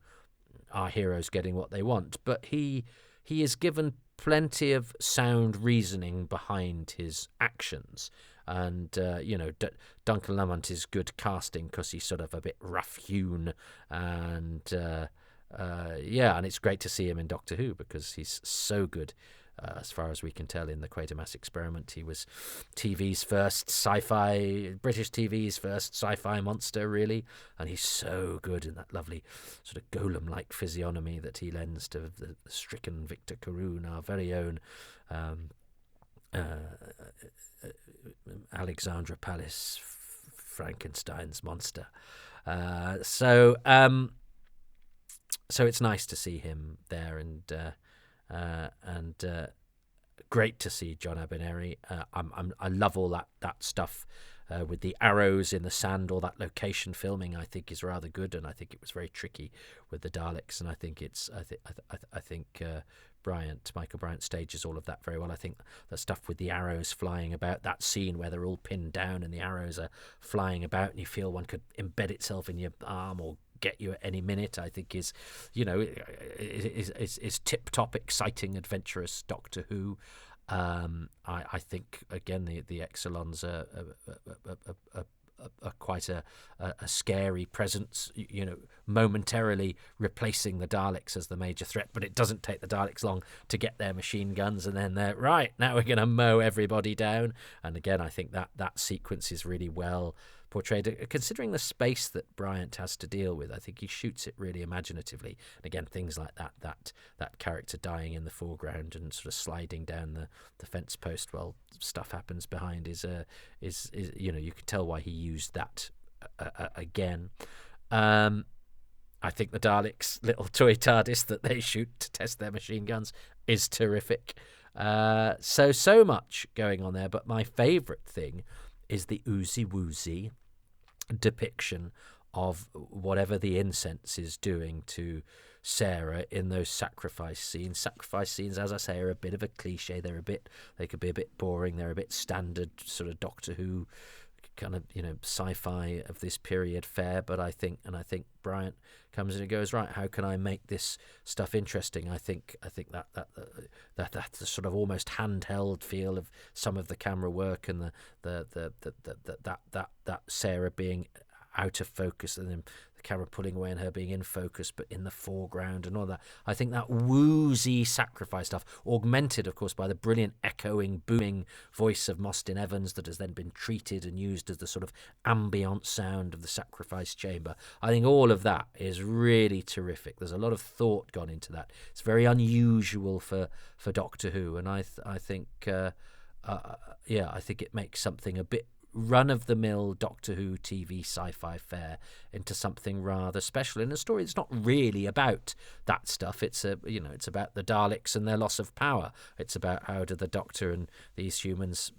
our heroes getting what they want, but he is given plenty of sound reasoning behind his actions, and Duncan Lamont is good casting because he's sort of a bit rough-hewn, and and it's great to see him in Doctor Who because he's so good as far as we can tell, in the Quatermass Experiment. He was British TV's first sci-fi monster, really, and he's so good in that lovely sort of golem-like physiognomy that he lends to the stricken Victor Caroon, our very own Alexandra Palace Frankenstein's monster. So it's nice to see him there, and great to see John Abineri. I love all that stuff with the arrows in the sand. All that location filming, I think, is rather good, and I think it was very tricky with the Daleks. And I think Michael Bryant stages all of that very well. I think the stuff with the arrows flying about, that scene where they're all pinned down and the arrows are flying about, and you feel one could embed itself in your arm or get you at any minute, I think is tip-top, exciting, adventurous Doctor Who. I think, again, the Exelons are quite a scary presence, momentarily replacing the Daleks as the major threat, but it doesn't take the Daleks long to get their machine guns, and then they're right, now we're going to mow everybody down. And again, I think that sequence is really well portrayed, considering the space that Bryant has to deal with. I think he shoots it really imaginatively. And again, things like that character dying in the foreground and sort of sliding down the fence post while stuff happens behind is you can tell why he used that again. I think the Daleks' little toy TARDIS that they shoot to test their machine guns is terrific. So much going on there, but my favourite thing is the oozy-woozy depiction of whatever the incense is doing to Sarah in those sacrifice scenes. Sacrifice scenes, as I say, are a bit of a cliche. They could be a bit boring. They're a bit standard sort of Doctor Who kind of sci-fi of this period fare. But I think Bryant comes in and goes, right, how can I make this stuff interesting? I think that the sort of almost handheld feel of some of the camera work and that Sarah being out of focus and then the camera pulling away and her being in focus but in the foreground and all that. I think that woozy sacrifice stuff, augmented of course by the brilliant echoing booming voice of Mostyn Evans that has then been treated and used as the sort of ambient sound of the sacrifice chamber. I think all of that is really terrific. There's a lot of thought gone into that. It's very unusual for Doctor Who, and I think I think it makes something a bit run-of-the-mill Doctor Who TV sci-fi fare into something rather special in a story that's not really about that stuff. It's about the Daleks and their loss of power. It's about how do the Doctor and these humans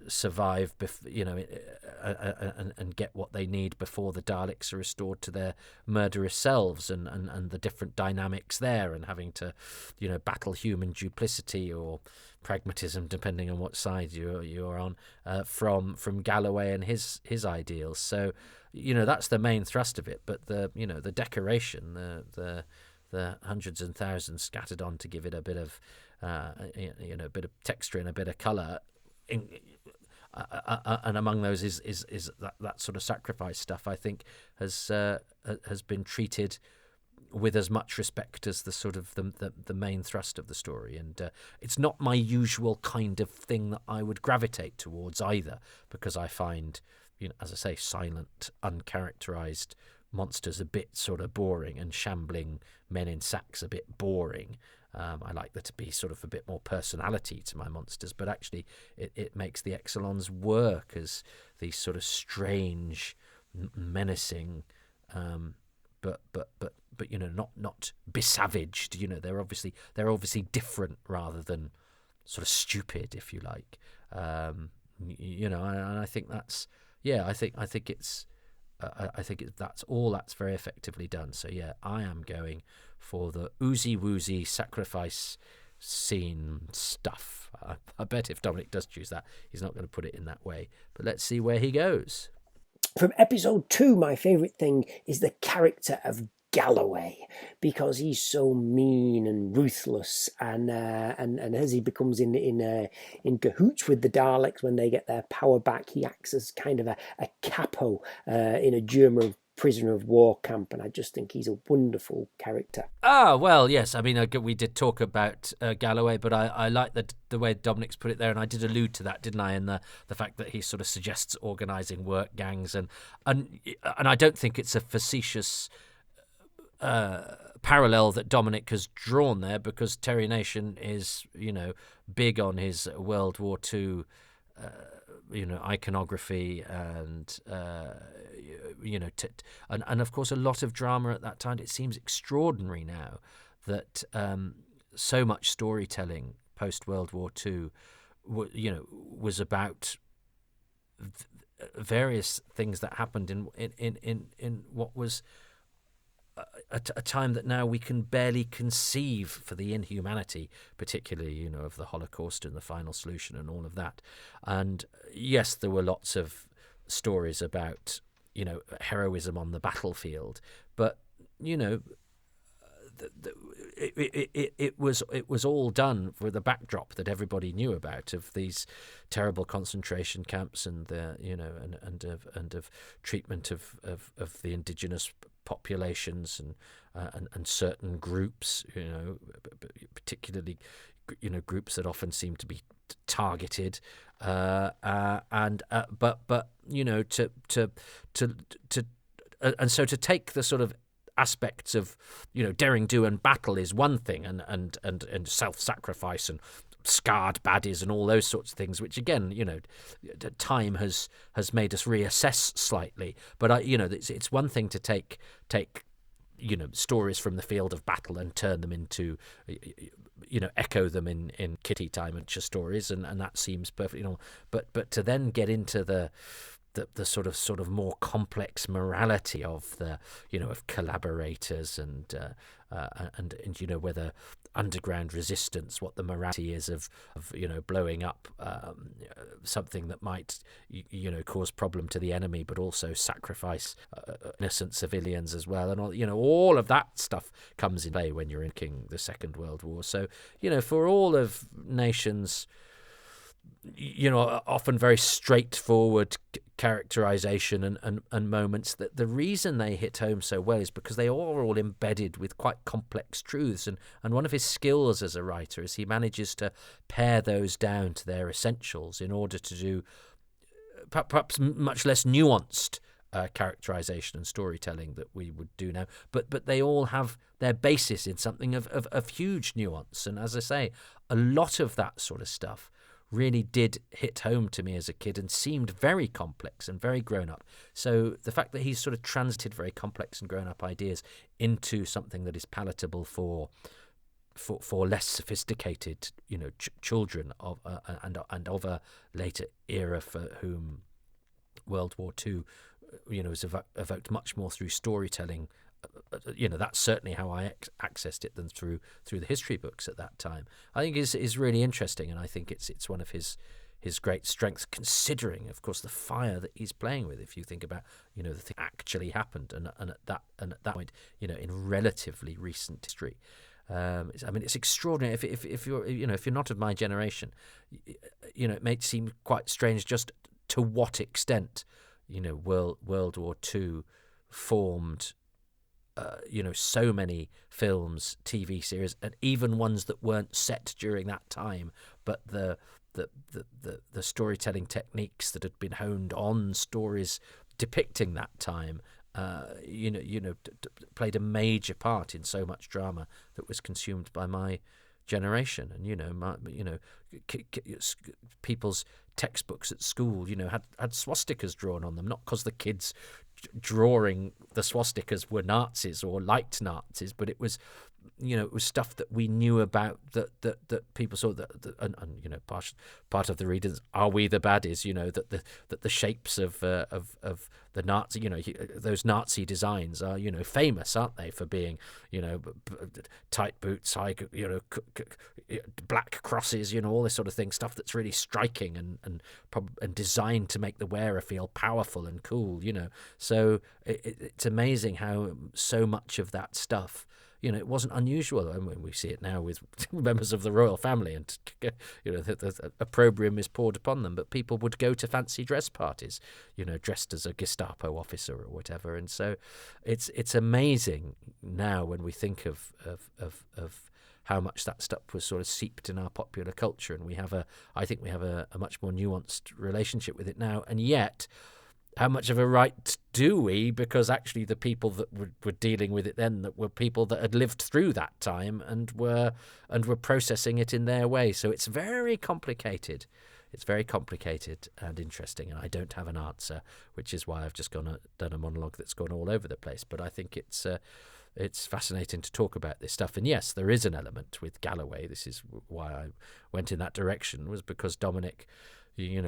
survive and get what they need before the Daleks are restored to their murderous selves, and the different dynamics there, and having to battle human duplicity or pragmatism, depending on what side you're on, from Galloway and his ideals. So that's the main thrust of it. But the decoration, the hundreds and thousands scattered on to give it a bit of a bit of texture and a bit of colour. And among those is that sort of sacrifice stuff, I think has been treated with as much respect as the sort of the main thrust of the story. And it's not my usual kind of thing that I would gravitate towards either, because I find, as I say, silent, uncharacterized monsters a bit sort of boring, and shambling men in sacks a bit boring. I like there to be sort of a bit more personality to my monsters, but actually it makes the Exelons work as these sort of strange, menacing, but not besavaged. They're obviously different rather than sort of stupid, if you like. And I think that's that's very effectively done. So yeah, I am going for the oozy-woozy sacrifice scene stuff. I bet if Dominic does choose that, he's not going to put it in that way. But let's see where he goes. From episode 2, my favourite thing is the character of Galloway, because he's so mean and ruthless, and as he becomes in cahoots with the Daleks when they get their power back, he acts as kind of a capo in a German prisoner of war camp, and I just think he's a wonderful character. Ah, well, yes. I mean, we did talk about Galloway, but I like the way Dominic's put it there, and I did allude to that, didn't I? And the fact that he sort of suggests organising work gangs, and I don't think it's a facetious parallel that Dominic has drawn there, because Terry Nation is, big on his World War II, iconography, and and of course a lot of drama at that time. It seems extraordinary now that so much storytelling post World War II, was about various things that happened in what was a time that now we can barely conceive, for the inhumanity, particularly, of the Holocaust and the final solution and all of that. And yes, there were lots of stories about, heroism on the battlefield, but, it was all done with a backdrop that everybody knew about, of these terrible concentration camps and the and of treatment of the indigenous populations and certain groups, particularly groups that often seem to be targeted, and so to take the sort of aspects of daring do and battle is one thing, and self-sacrifice and scarred baddies and all those sorts of things, which again, time has made us reassess slightly. But it's one thing to take stories from the field of battle and turn them into echo them in kitty time and stories, and that seems perfectly normal. But to then get into the sort of more complex morality of the of collaborators and whether underground resistance, what the morality is of blowing up something that might cause problem to the enemy, but also sacrifice innocent civilians as well, and all of that stuff comes in play when you're in the Second World War. So for all of Nation's often very straightforward characterization and moments, that the reason they hit home so well is because they are all embedded with quite complex truths, and one of his skills as a writer is he manages to pare those down to their essentials in order to do perhaps much less nuanced characterization and storytelling that we would do now, but they all have their basis in something of huge nuance. And as I say, a lot of that sort of stuff really did hit home to me as a kid and seemed very complex and very grown up. So the fact that he's sort of transited very complex and grown up ideas into something that is palatable for less sophisticated, children of and of a later era for whom World War II, was evoked much more through storytelling. That's certainly how I accessed it than through the history books at that time. I think is really interesting, and I think it's one of his great strengths, considering, of course, the fire that he's playing with. If you think about the thing actually happened, and at that point, in relatively recent history. It's extraordinary. If you're not of my generation, it may seem quite strange just to what extent World War II formed so many films, TV series, and even ones that weren't set during that time, but the storytelling techniques that had been honed on stories depicting that time, played a major part in so much drama that was consumed by my generation. And people's textbooks at school, had swastikas drawn on them, not because the kids drawing the swastikas were Nazis or liked Nazis, but it was stuff that we knew about, that people saw, and part of the readings, are we the baddies, that the shapes of the Nazi, those Nazi designs are, famous, aren't they, for being, tight boots, high, black crosses, all this sort of thing, stuff that's really striking and designed to make the wearer feel powerful and cool, So it's amazing how so much of that stuff, it wasn't unusual. I mean, we see it now with members of the royal family, and the opprobrium is poured upon them. But people would go to fancy dress parties, dressed as a Gestapo officer or whatever. And so, it's amazing now when we think of how much that stuff was sort of seeped in our popular culture, and I think we have a much more nuanced relationship with it now. And yet, how much of a right do we? Because actually the people that were dealing with it then that were people that had lived through that time and were processing it in their way. So it's very complicated. It's very complicated and interesting, and I don't have an answer, which is why I've just done a monologue that's gone all over the place. But I think it's fascinating to talk about this stuff. And yes, there is an element with Galloway. This is why I went in that direction, was because Dominic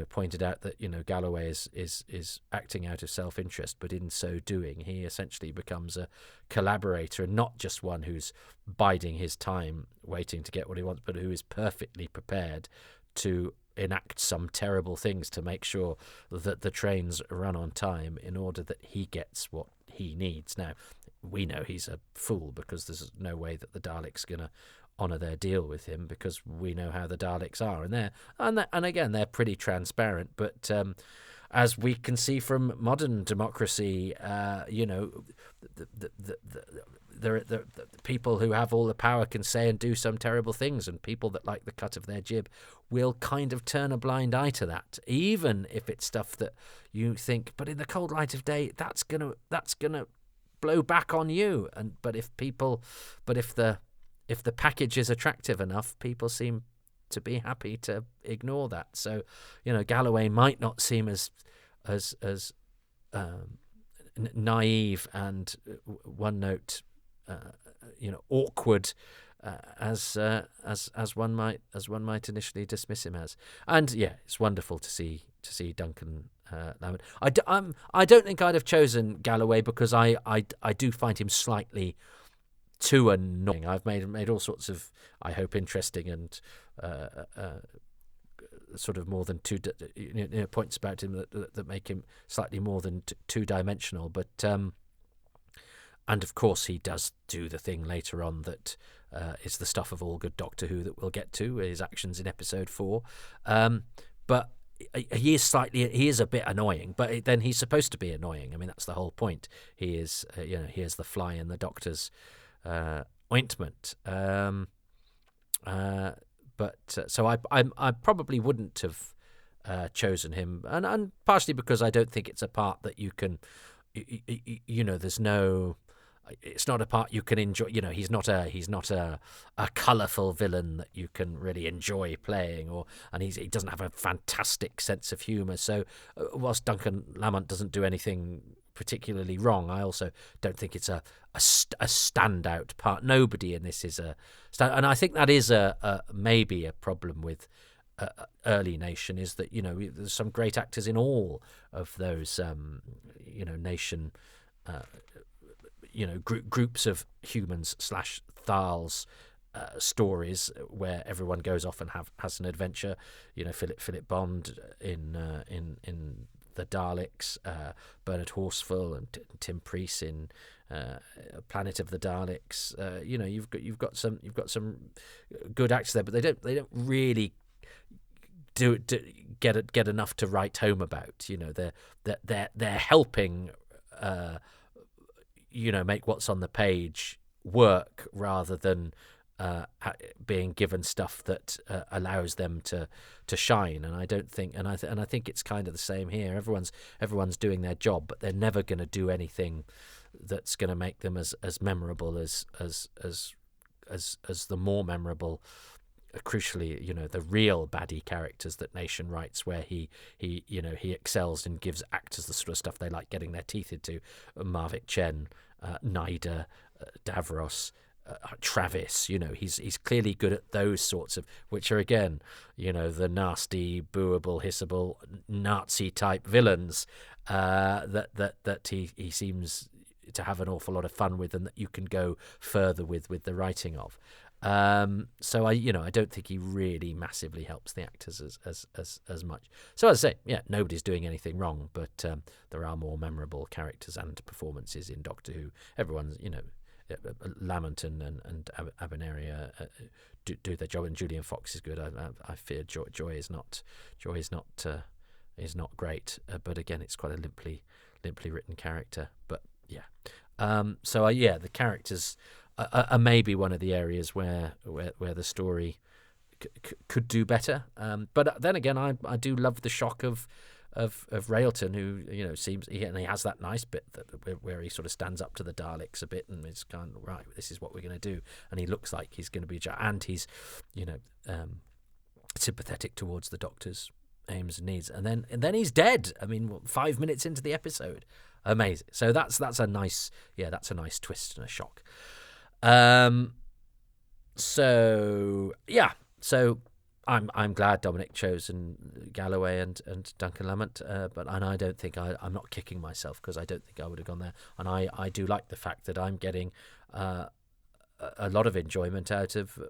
pointed out that Galloway is acting out of self-interest, but in so doing he essentially becomes a collaborator, and not just one who's biding his time waiting to get what he wants, but who is perfectly prepared to enact some terrible things to make sure that the trains run on time in order that he gets what he needs. Now, we know he's a fool, because there's no way that the Daleks going to honour their deal with him, because we know how the Daleks are, and again they're pretty transparent. But as we can see from modern democracy, the people who have all the power can say and do some terrible things, and people that like the cut of their jib will kind of turn a blind eye to that, even if it's stuff that you think, but in the cold light of day, that's gonna blow back on you. But if the package is attractive enough, people seem to be happy to ignore that. So, Galloway might not seem as naive and one note, awkward as one might initially dismiss him as. And yeah, it's wonderful to see Duncan Lamont. I don't think I'd have chosen Galloway, because I do find him slightly too annoying. I've made all sorts of, I hope, interesting and sort of more than two points about him that make him slightly more than two-dimensional. But and of course he does do the thing later on that is the stuff of all good Doctor Who that we'll get to, his actions in episode 4. But he is a bit annoying, but then he's supposed to be annoying. I mean, that's the whole point. He is he is the fly in the Doctor's ointment. But so I probably wouldn't have chosen him, and partially because I don't think it's a part that you can, there's no. It's not a part you can enjoy. He's not a colourful villain that you can really enjoy playing, and he doesn't have a fantastic sense of humour. So whilst Duncan Lamont doesn't do anything particularly wrong, I also don't think it's a standout part. Nobody in this is a stand, and I think that is maybe a problem with early Nation, is that there's some great actors in all of those Nation. Groups of humans / Thals stories where everyone goes off and has an adventure. Philip Bond in the Daleks, Bernard Horsfall and Tim Priest in Planet of the Daleks. You've got some good actors there, but they don't really get enough to write home about. They're helping. Make what's on the page work, rather than being given stuff that allows them to shine. And I don't think, and I think it's kind of the same here. Everyone's doing their job, but they're never going to do anything that's going to make them as memorable as the more memorable. Crucially, the real baddie characters that Nation writes, where he excels and gives actors the sort of stuff they like getting their teeth into. Marvick Chen, Nida, Davros, Travis. He's clearly good at those sorts of, which are again, the nasty, booable, hissable, Nazi type villains that he seems to have an awful lot of fun with, and that you can go further with the writing of. So I don't think he really massively helps the actors as much. So as I say, yeah, nobody's doing anything wrong, but there are more memorable characters and performances in Doctor Who. Lamont and Abineri do their job, and Julian Fox is good. I fear Joy is not great, but again, it's quite a limply written character. But yeah, the characters are maybe one of the areas where the story could do better. But then again, I do love the shock of Railton, who seems he has that nice bit where he sort of stands up to the Daleks a bit and is kind of, right, this is what we're going to do, and he looks like he's going to be, and he's sympathetic towards the Doctor's aims and needs, and then he's dead. I mean, 5 minutes into the episode, amazing. So that's a nice twist and a shock. So I'm glad Dominic chose Galloway and Duncan Lamont, but I don't think I'm not kicking myself because I don't think I would have gone there, and I do like the fact that I'm getting a lot of enjoyment out of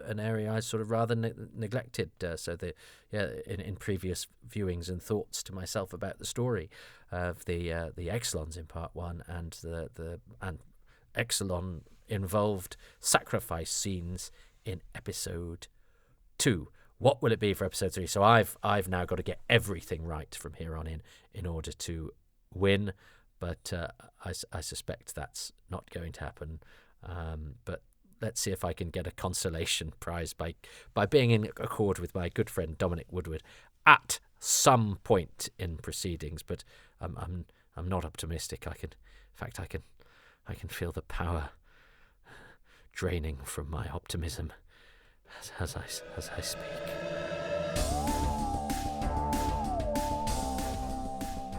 an area I sort of rather neglected. In previous viewings and thoughts to myself about the story of the Exelons in part 1 and the Exelon involved sacrifice scenes in episode 2. What will it be for episode 3? So I've now got to get everything right from here on in order to win, but I suspect that's not going to happen. But let's see if I can get a consolation prize by being in accord with my good friend Dominic Woodward at some point in proceedings. But I'm not optimistic. I can feel the power draining from my optimism as I speak.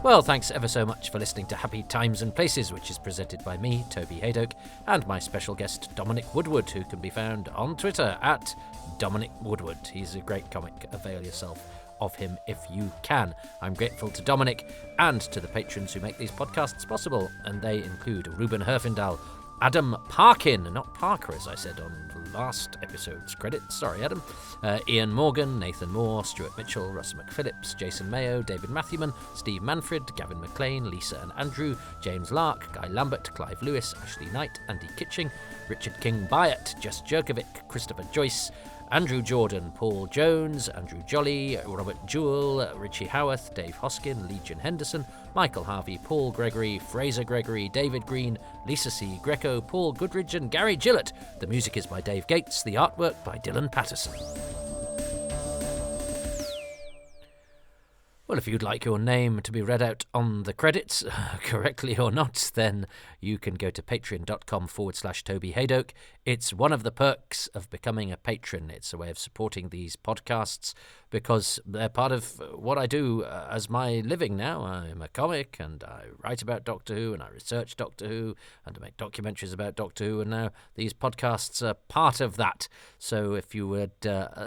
Well, thanks ever so much for listening to Happy Times and Places, which is presented by me, Toby Haydock, and my special guest, Dominic Woodward, who can be found on Twitter at Dominic Woodward. He's a great comic. Avail yourself of him if you can. I'm grateful to Dominic and to the patrons who make these podcasts possible, and they include Ruben Herfindahl, Adam Parkin, not Parker as I said on last episode's credits, sorry Adam, Ian Morgan, Nathan Moore, Stuart Mitchell, Russ McPhillips, Jason Mayo, David Matthewman, Steve Manfred, Gavin McLean, Lisa and Andrew, James Lark, Guy Lambert, Clive Lewis, Ashley Knight, Andy Kitching, Richard King Byatt, Jess Jerkovic, Christopher Joyce, Andrew Jordan, Paul Jones, Andrew Jolly, Robert Jewell, Richie Howarth, Dave Hoskin, Legion Henderson, Michael Harvey, Paul Gregory, Fraser Gregory, David Green, Lisa C. Greco, Paul Goodridge and Gary Gillett. The music is by Dave Gates, the artwork by Dylan Patterson. Well, if you'd like your name to be read out on the credits, correctly or not, then you can go to patreon.com/Toby Haydock. It's one of the perks of becoming a patron. It's a way of supporting these podcasts because they're part of what I do as my living now. I'm a comic and I write about Doctor Who and I research Doctor Who and I make documentaries about Doctor Who, and now these podcasts are part of that. So if you would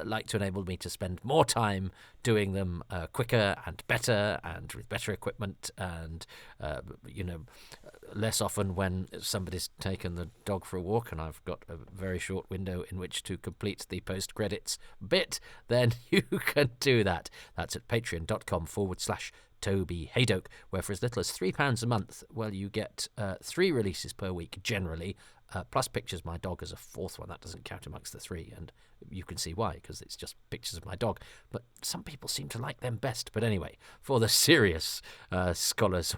like to enable me to spend more time doing them quicker and better and with better equipment and, less often when somebody's taken the dog for a walk and I've got a very short window in which to complete the post-credits bit, then you can do that. That's at patreon.com/Toby Haydock, where for as little as £3 a month, well, you get 3 releases per week generally, plus pictures of my dog as a fourth one. That doesn't count amongst the 3, and you can see why, because it's just pictures of my dog. But some people seem to like them best. But anyway, for the serious scholars,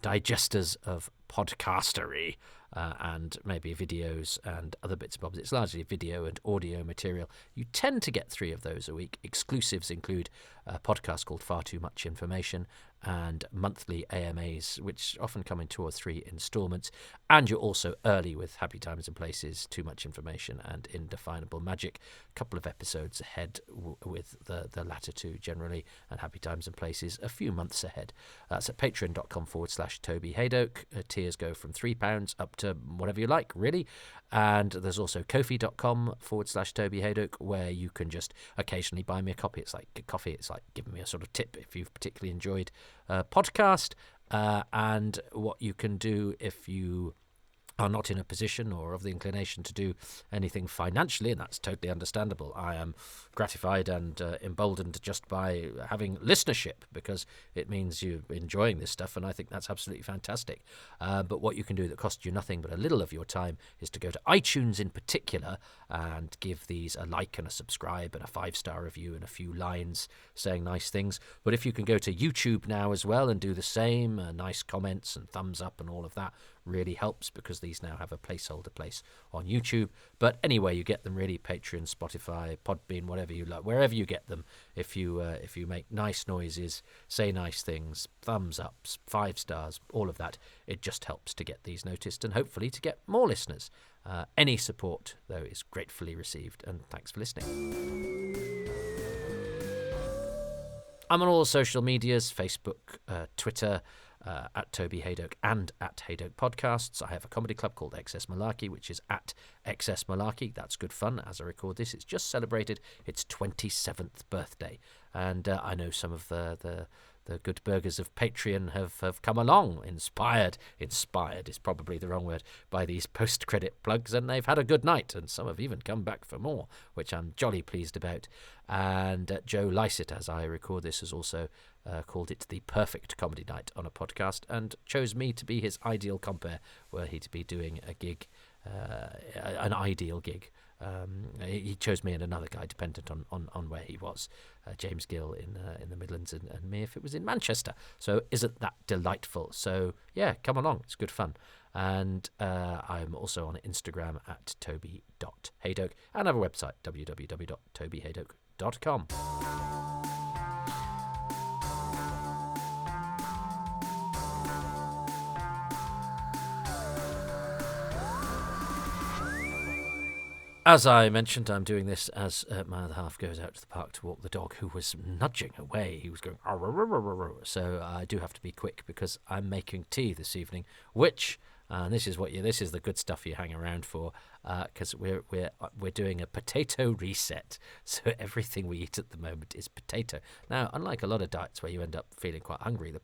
digesters of podcastery, and maybe videos and other bits and bobs. It's largely video and audio material. You tend to get 3 of those a week. Exclusives include a podcast called Far Too Much Information and monthly AMAs, which often come in 2 or 3 installments. And you're also early with Happy Times and Places, Too Much Information and Indefinable Magic. A couple of episodes ahead with the latter 2 generally, and Happy Times and Places a few months ahead. That's at patreon.com/Toby Haydock. Tiers go from £3 up to whatever you like, really. And there's also ko-fi.com/Toby Haydock, where you can just occasionally buy me a copy. It's like coffee. It's like giving me a sort of tip if you've particularly enjoyed a podcast. And what you can do if you are not in a position or of the inclination to do anything financially, and that's totally understandable. I am gratified and emboldened just by having listenership, because it means you're enjoying this stuff, and I think that's absolutely fantastic. But what you can do that costs you nothing but a little of your time is to go to iTunes in particular and give these a like and a subscribe and a 5-star review and a few lines saying nice things. But if you can go to YouTube now as well and do the same, nice comments and thumbs up and all of that really helps, because these now have a placeholder place on YouTube. But anyway, you get them really: Patreon, Spotify, Podbean, whatever you like, wherever you get them. If you make nice noises, say nice things, thumbs ups, 5 stars, all of that, it just helps to get these noticed and hopefully to get more listeners. Any support, though, is gratefully received, and thanks for listening. I'm on all social medias: Facebook, Twitter, at Toby Haydock and at Haydock Podcasts. I have a comedy club called XS Malarkey, which is at XS Malarkey. That's good fun. As I record this, it's just celebrated its 27th birthday, and I know some of the good burgers of Patreon have come along, inspired is probably the wrong word, by these post-credit plugs, and they've had a good night, and some have even come back for more, which I'm jolly pleased about. And Joe Lycett, as I record this, has also called it the perfect comedy night on a podcast, and chose me to be his ideal compere were he to be doing a gig, an ideal gig. He chose me and another guy, dependent on where he was, James Gill in the Midlands, and me if it was in Manchester. So isn't that delightful? So yeah, come along, it's good fun. And I'm also on Instagram at toby.haydock, and I have a website, www.tobyhaydock.com. As I mentioned, I'm doing this as my other half goes out to the park to walk the dog, who was nudging away. He was going, "Arr, arr, arr, arr, arr." So I do have to be quick, because I'm making tea this evening, which, and this is the good stuff you hang around for, because we're doing a potato reset. So everything we eat at the moment is potato. Now, unlike a lot of diets where you end up feeling quite hungry, the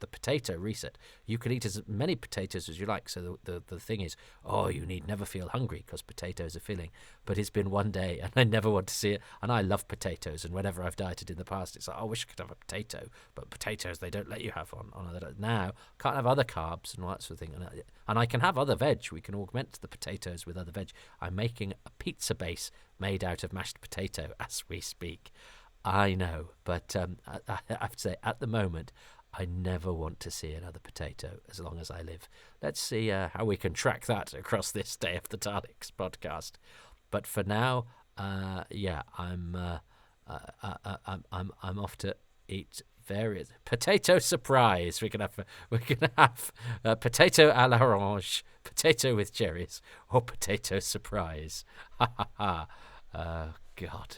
potato reset, you can eat as many potatoes as you like. So the thing is, you need never feel hungry, because potatoes are filling. But it's been one day and I never want to see it, and I love potatoes, and whenever I've dieted in the past, it's like, I wish I could have a potato, but potatoes they don't let you have on other. Now can't have other carbs and all that sort of thing, and I can have other veg. We can augment the potatoes with other veg. I'm making a pizza base made out of mashed potato as we speak. I know, but I have to say, at the moment, I never want to see another potato as long as I live. Let's see how we can track that across this Day of the Daleks podcast. But for now, I'm off to eat various potato surprise. We're gonna have potato à l'orange, potato with cherries, or potato surprise. Ha ha ha! God.